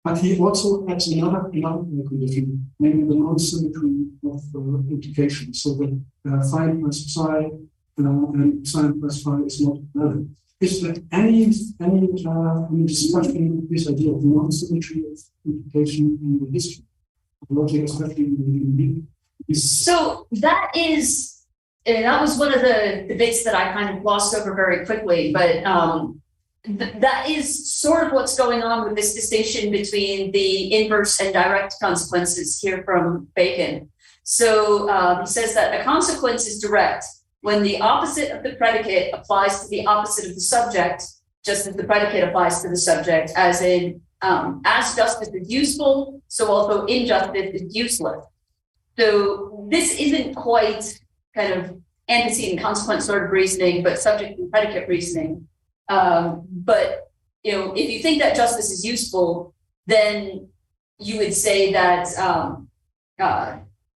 But he also adds another condition, namely the non-symmetry of implication, so that phi plus psi and psi plus phi is not valid. Is there any discussion of this idea of non-symmetry of implication in the history of logic, especially in the So that was one of the bits that I kind of glossed over very quickly, but that is sort of what's going on with this distinction between the inverse and direct consequences here from Bacon. So he says that a consequence is direct when the opposite of the predicate applies to the opposite of the subject, just as the predicate applies to the subject, as in as justice is useful, so also injustice is useless. So this isn't quite kind of antecedent consequence sort of reasoning, but subject and predicate reasoning. But if you think that justice is useful, then you would say that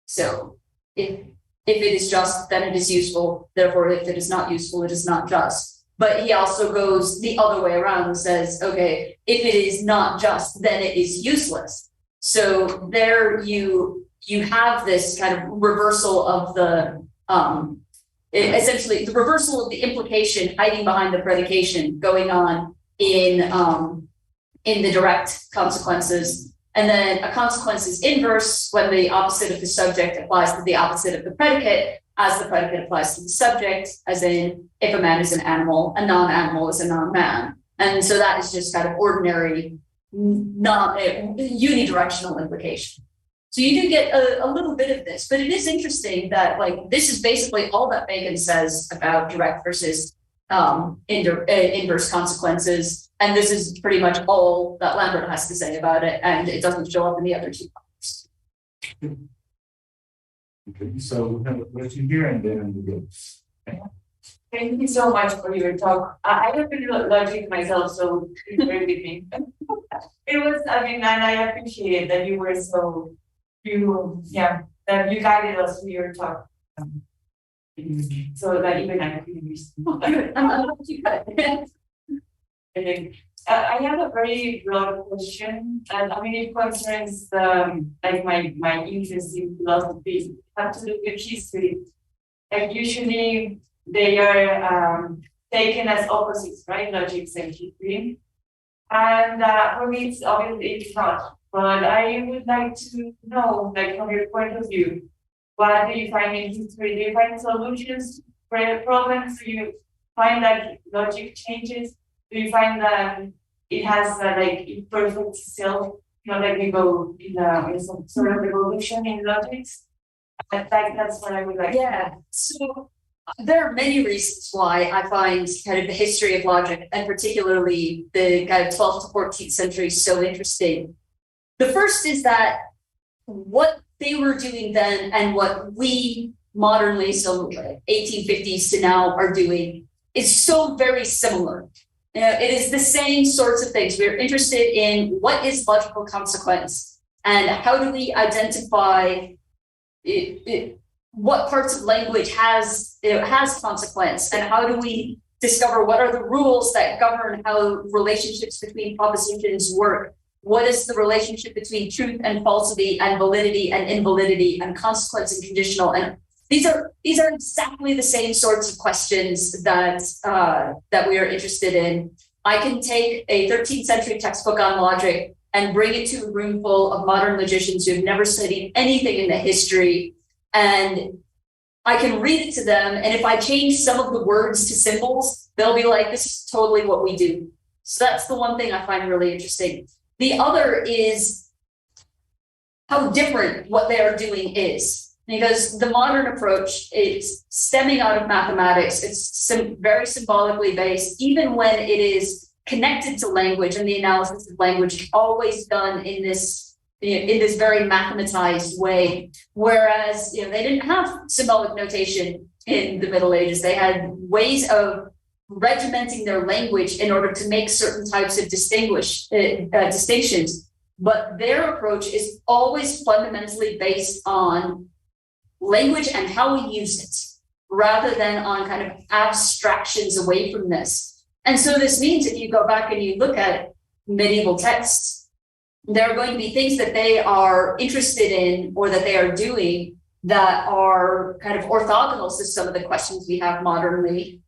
so if it is just, then it is useful. Therefore, if it is not useful, it is not just. But he also goes the other way around and says, okay, if it is not just, then it is useless. So there you have this kind of reversal of the essentially the reversal of the implication hiding behind the predication going on in the direct consequences. And then a consequence is inverse when the opposite of the subject applies to the opposite of the predicate, as the predicate applies to the subject, as in if a man is an animal, a non-animal is a non-man. And so that is just kind of ordinary, unidirectional implication. So you do get a little bit of this, but it is interesting that this is basically all that Bacon says about direct versus inverse consequences. And this is pretty much all that Lambert has to say about it. And it doesn't show up in the other two parts. Okay, so we have a question here and then we go. Thank you so much for your talk. I have been logic myself, so please bear with me. It was, and I appreciate that you were that you guided us through your talk. So that even I couldn't understand. I have a very broad question, and I mean it concerns like my interest in philosophy. I have to look at history. Like usually they are taken as opposites, right? Logic and history. And for me, it's obviously it's not. But I would like to know, like from your point of view, what do you find in history? Do you find solutions for problems? Do you find that logic changes? Do you find that it has like imperfect self? You know, like we go in some sort of revolution in logics. That's what I would like. Yeah. So there are many reasons why I find kind of the history of logic, and particularly the kind of 12th to 14th century, so interesting. The first is that what they were doing then and what we modernly, so 1850s to now, are doing is so very similar. You know, it is the same sorts of things. We're interested in what is logical consequence and how do we identify what parts of language has consequence, and how do we discover what are the rules that govern how relationships between propositions work. What is the relationship between truth and falsity and validity and invalidity and consequence and conditional? And these are exactly the same sorts of questions that we are interested in. I can take a 13th century textbook on logic and bring it to a room full of modern logicians who have never studied anything in the history, and I can read it to them. And if I change some of the words to symbols, they'll be like, "This is totally what we do." So that's the one thing I find really interesting. The other is how different what they are doing is, because the modern approach is stemming out of mathematics. It's very symbolically based, even when it is connected to language, and the analysis of language is always done in this very mathematized way. Whereas they didn't have symbolic notation in the Middle Ages. They had ways of regimenting their language in order to make certain types of distinctions, but their approach is always fundamentally based on language and how we use it, rather than on kind of abstractions away from this. And so this means if you go back and you look at medieval texts, there are going to be things that they are interested in or that they are doing that are kind of orthogonal to some of the questions we have modernly,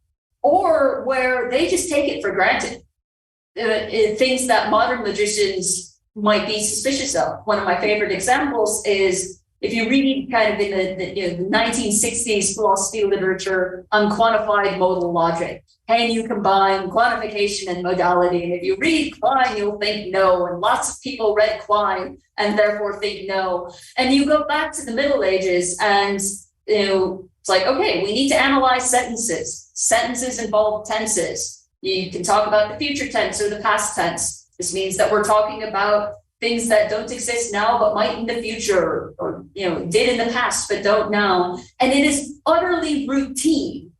or where they just take it for granted. Things that modern logicians might be suspicious of. One of my favorite examples is if you read kind of in the 1960s philosophy literature on quantified modal logic. Can you combine quantification and modality? And if you read Quine, you'll think no. And lots of people read Quine and therefore think no. And you go back to the Middle Ages and it's like, okay, we need to analyze sentences. Sentences involve tenses. You can talk about the future tense or the past tense. This means that we're talking about things that don't exist now, but might in the future, or did in the past, but don't now. And it is utterly routine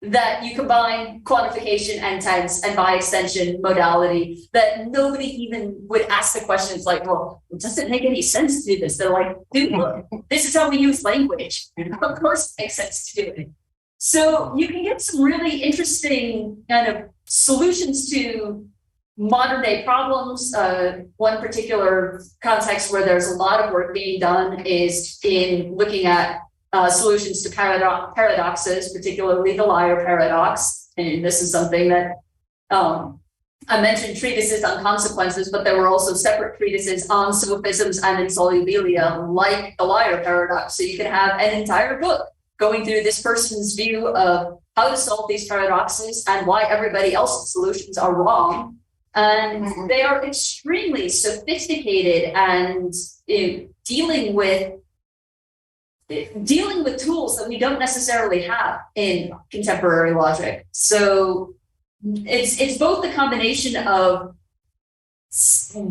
that you combine quantification and tense, and by extension, modality, that nobody even would ask the questions like, well, it doesn't make any sense to do this. They're like, dude, look, this is how we use language. Of course it makes sense to do it. So you can get some really interesting kind of solutions to modern day problems. One particular context where there's a lot of work being done is in looking at solutions to paradoxes, particularly the liar paradox. And this is something that I mentioned treatises on consequences, but there were also separate treatises on sophisms and insolubilia, like the liar paradox. So you can have an entire book going through this person's view of how to solve these paradoxes and why everybody else's solutions are wrong. And they are extremely sophisticated and dealing with tools that we don't necessarily have in contemporary logic. So it's both the combination of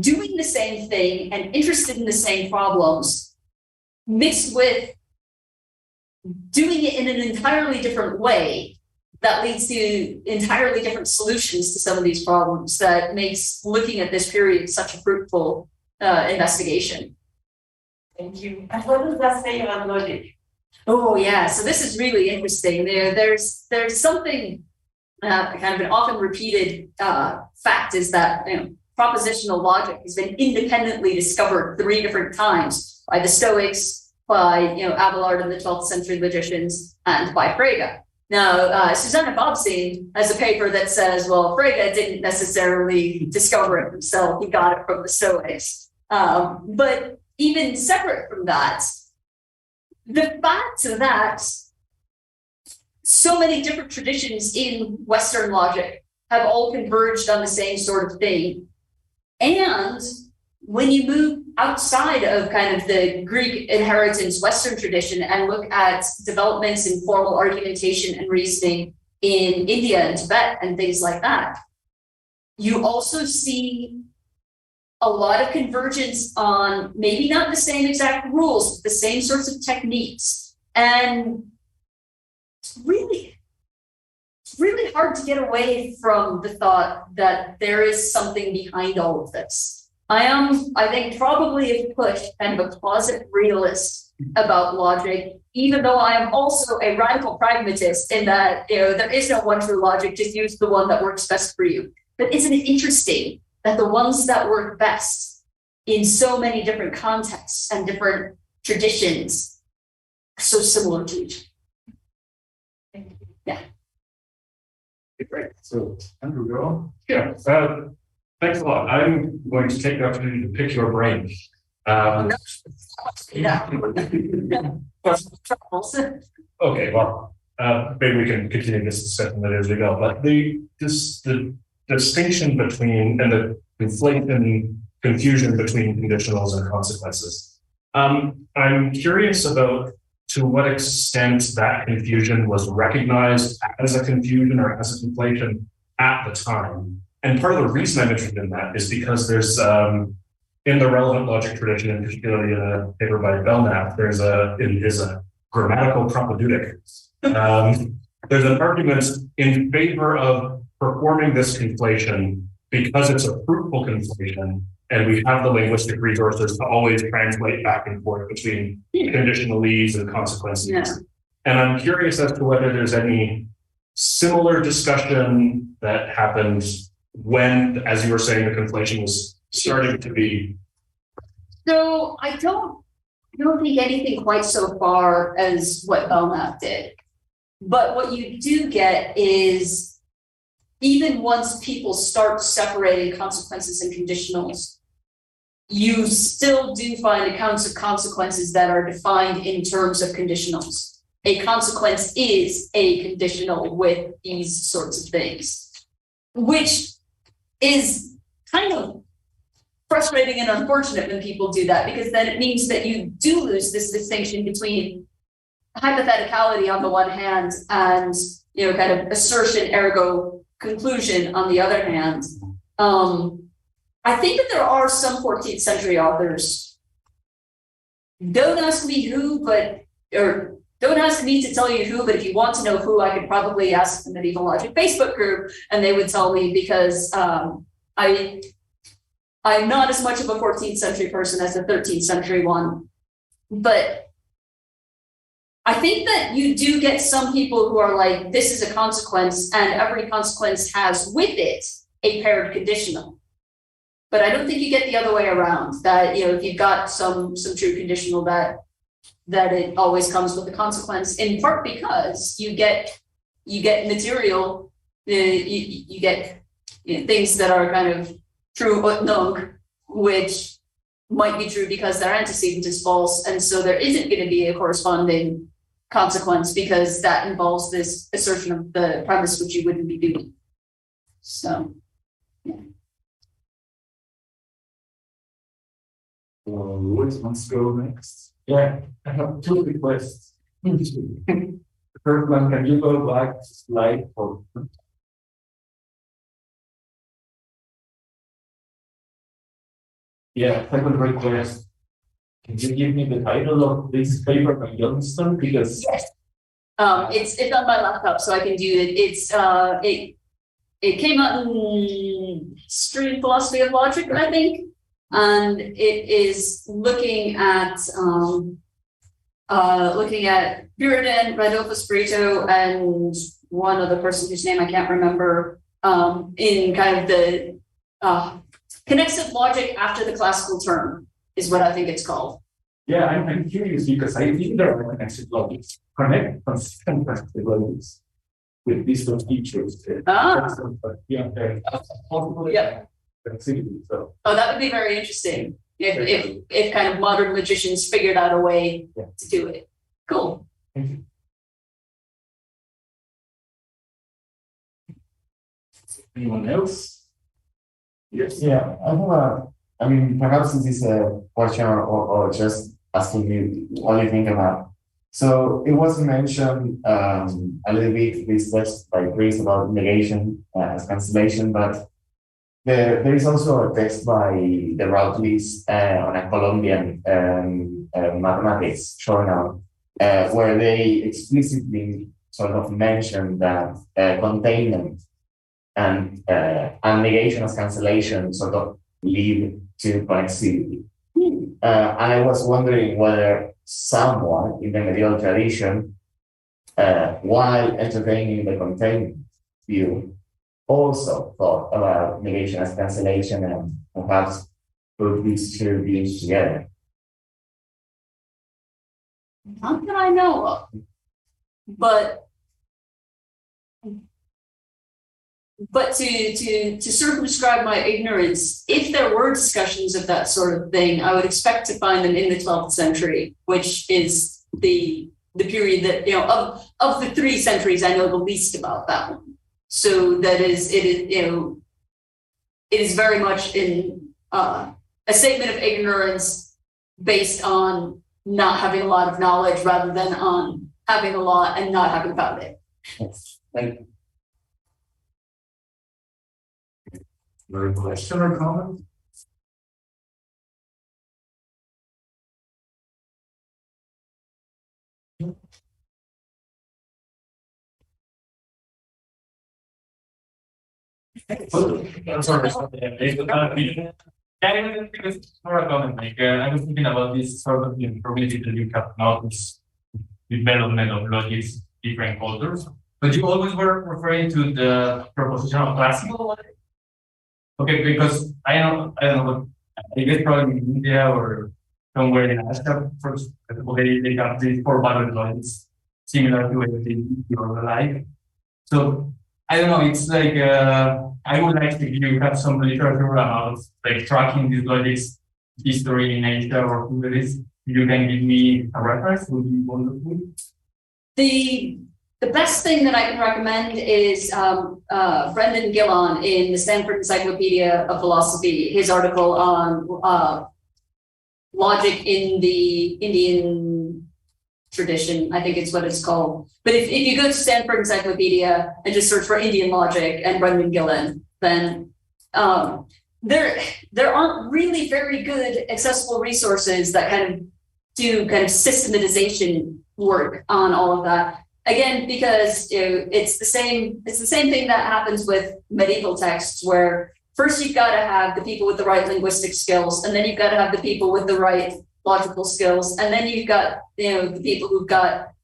doing the same thing and interested in the same problems, mixed with doing it in an entirely different way that leads to entirely different solutions to some of these problems, that makes looking at this period such a fruitful investigation. Thank you. And what does that say about logic? Oh yeah, so this is really interesting. There's something kind of an often repeated fact is that propositional logic has been independently discovered 3 different times by the Stoics, by Abelard and the 12th century logicians, and by Frege. Now, Susanna Bobstein has a paper that says, well, Frege didn't necessarily discover it himself; he got it from the Stoics. But even separate from that, the fact that so many different traditions in Western logic have all converged on the same sort of thing. And when you move outside of kind of the Greek inheritance Western tradition and look at developments in formal argumentation and reasoning in India and Tibet and things like that, you also see a lot of convergence on maybe not the same exact rules, but the same sorts of techniques. And it's really hard to get away from the thought that there is something behind all of this. I think, probably if pushed, kind of a closet realist about logic, even though I am also a radical pragmatist in that, there is no one true logic, just use the one that works best for you. But isn't it interesting that the ones that work best in so many different contexts and different traditions are so similar to each other? Yeah. Great. So, Andrew, go on. Yeah. Thanks a lot. I'm going to take the opportunity to pick your brain. Okay. Well, maybe we can continue this discussion as we go. But the distinction between and the confusion between conditionals and consequences. I'm curious about to what extent that confusion was recognized as a confusion or as a conflation at the time. And part of the reason I'm interested in that is because there's, in the relevant logic tradition, and particularly in a paper by Belknap, there's a grammatical propedeutic. There's an argument in favor of performing this conflation because it's a fruitful conflation, and we have the linguistic resources to always translate back and forth between conditionalese and consequences. Yeah. And I'm curious as to whether there's any similar discussion that happened when, as you were saying, the conflation was starting to be. So I don't think anything quite so far as what Belknap did. But what you do get is, even once people start separating consequences and conditionals, you still do find accounts of consequences that are defined in terms of conditionals. A consequence is a conditional with these sorts of things, which is kind of frustrating and unfortunate when people do that, because then it means that you do lose this distinction between hypotheticality on the one hand and kind of assertion ergo conclusion on the other hand. I think that there are some 14th century authors. Don't ask me who, or don't ask me to tell you who, but if you want to know who, I could probably ask the Medieval Logic Facebook group and they would tell me, because I'm not as much of a 14th century person as a 13th century one. But I think that you do get some people who are like, this is a consequence, and every consequence has with it a paired conditional. But I don't think you get the other way around, that if you've got some true conditional that it always comes with a consequence, in part because you get material, you get things that are kind of true ut nunc, which might be true because their antecedent is false, and so there isn't going to be a corresponding consequence because that involves this assertion of the premise which you wouldn't be doing. So, yeah. Louis wants to go next. Yeah, I have 2 requests. The first one, can you go back to slide 4? Yeah, second request. Can you give me the title of this paper by Johnston? Because yes, it's on my laptop, so I can do it. It's it came out in History and Philosophy of Logic, I think. And it is looking at Buridan, Rodolfo Sprito, and one other person whose name I can't remember, in kind of the connexive logic after the classical term is what I think it's called. Yeah, I'm curious because I think there are connexive logics, consistent connexive logics with these two features. Yeah. So. Oh, that would be very interesting if kind of modern magicians figured out a way to do it. Cool. Thank you. Anyone else? Yes. Yeah, I mean, perhaps this is a question or just asking you what you think about. So it was mentioned a little bit this text by Chris about negation as cancellation, but there is also a text by the Routledge on a Colombian mathematics journal where they explicitly sort of mention that containment and negation as cancellation sort of lead to connexivity. And I was wondering whether someone in the medieval tradition, while entertaining the containment view, also thought about negation as cancellation and perhaps put these two views together. Not that I know of, but to circumscribe my ignorance, if there were discussions of that sort of thing, I would expect to find them in the 12th century, which is the period that, you know, of the 3 centuries, I know the least about that one. So that is, it is, you know, it is very much in a statement of ignorance based on not having a lot of knowledge rather than on having a lot and not having found it. Yes. Thank you. Another question or comment? I'm sorry. I was thinking about this sort of information that you have now, this development of logics, different cultures, but you always were referring to the proposition of classical logic. Okay, because I don't know, I guess probably in India or somewhere in Asia, first, they have these 4 value logics similar to anything or life. So I don't know, it's like I would like to have some literature about like tracking these logics history in Asia or who it is. You can give me a reference, would be wonderful. The best thing that I can recommend is Brendan Gillon in the Stanford Encyclopedia of Philosophy, his article on logic in the Indian tradition, I think it's what it's called. But if you go to Stanford Encyclopedia and just search for Indian logic and Brendan Gillon, then there aren't really very good accessible resources that kind of do kind of systematization work on all of that. Again, because it's the same thing that happens with medieval texts, where first you've got to have the people with the right linguistic skills, and then you've got to have the people with the right logical skills, and then you've got the people who've got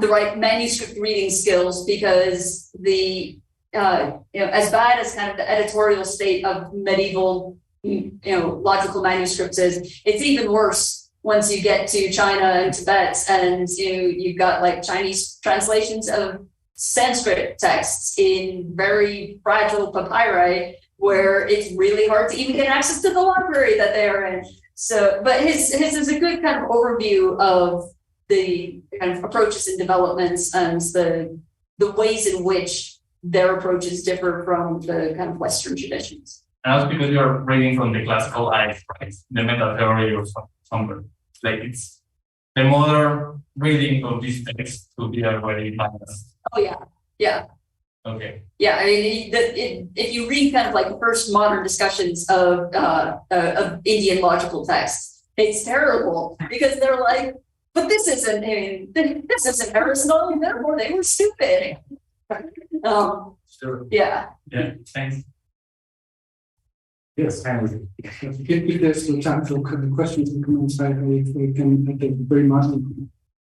the right manuscript reading skills, because as bad as kind of the editorial state of medieval logical manuscripts is, it's even worse once you get to China and Tibet, and you've got like Chinese translations of Sanskrit texts in very fragile papyri, where it's really hard to even get access to the library that they are in. So, but his is a good kind of overview of the kind of approaches and developments and the ways in which their approaches differ from the kind of Western traditions. And that's because you're reading from the classical eyes, right? The meta theory or somewhere. Like it's the modern reading of this text will be already biased. Oh yeah. Okay. Yeah, I mean, if you read kind of like the first modern discussions of Indian logical texts, it's terrible because they're like, but this isn't Aristotle, therefore they were stupid. Sure. Yeah. Yeah. Thanks. Yes, kindly. If there's no time for questions and comments, I can take very much.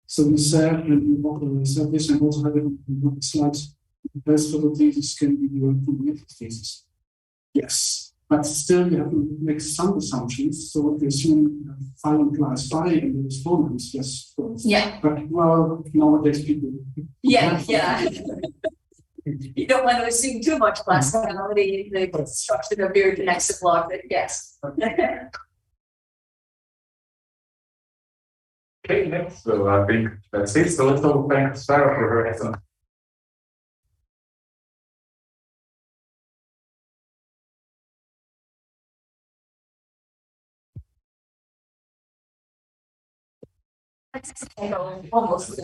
So we said, and we said this, and also have it on the slides. best probabilities can be your probability thesis. Yes, but still you have to make some assumptions. So if you assume phi implies phi and the respondents, yes, of course. Yeah. But well, nowadays people. Yeah. You don't want to assume too much classicality in the construction of your connective block, but yes. Okay, next. So I think that's it. So let's all thank Sara for her excellent. Almost.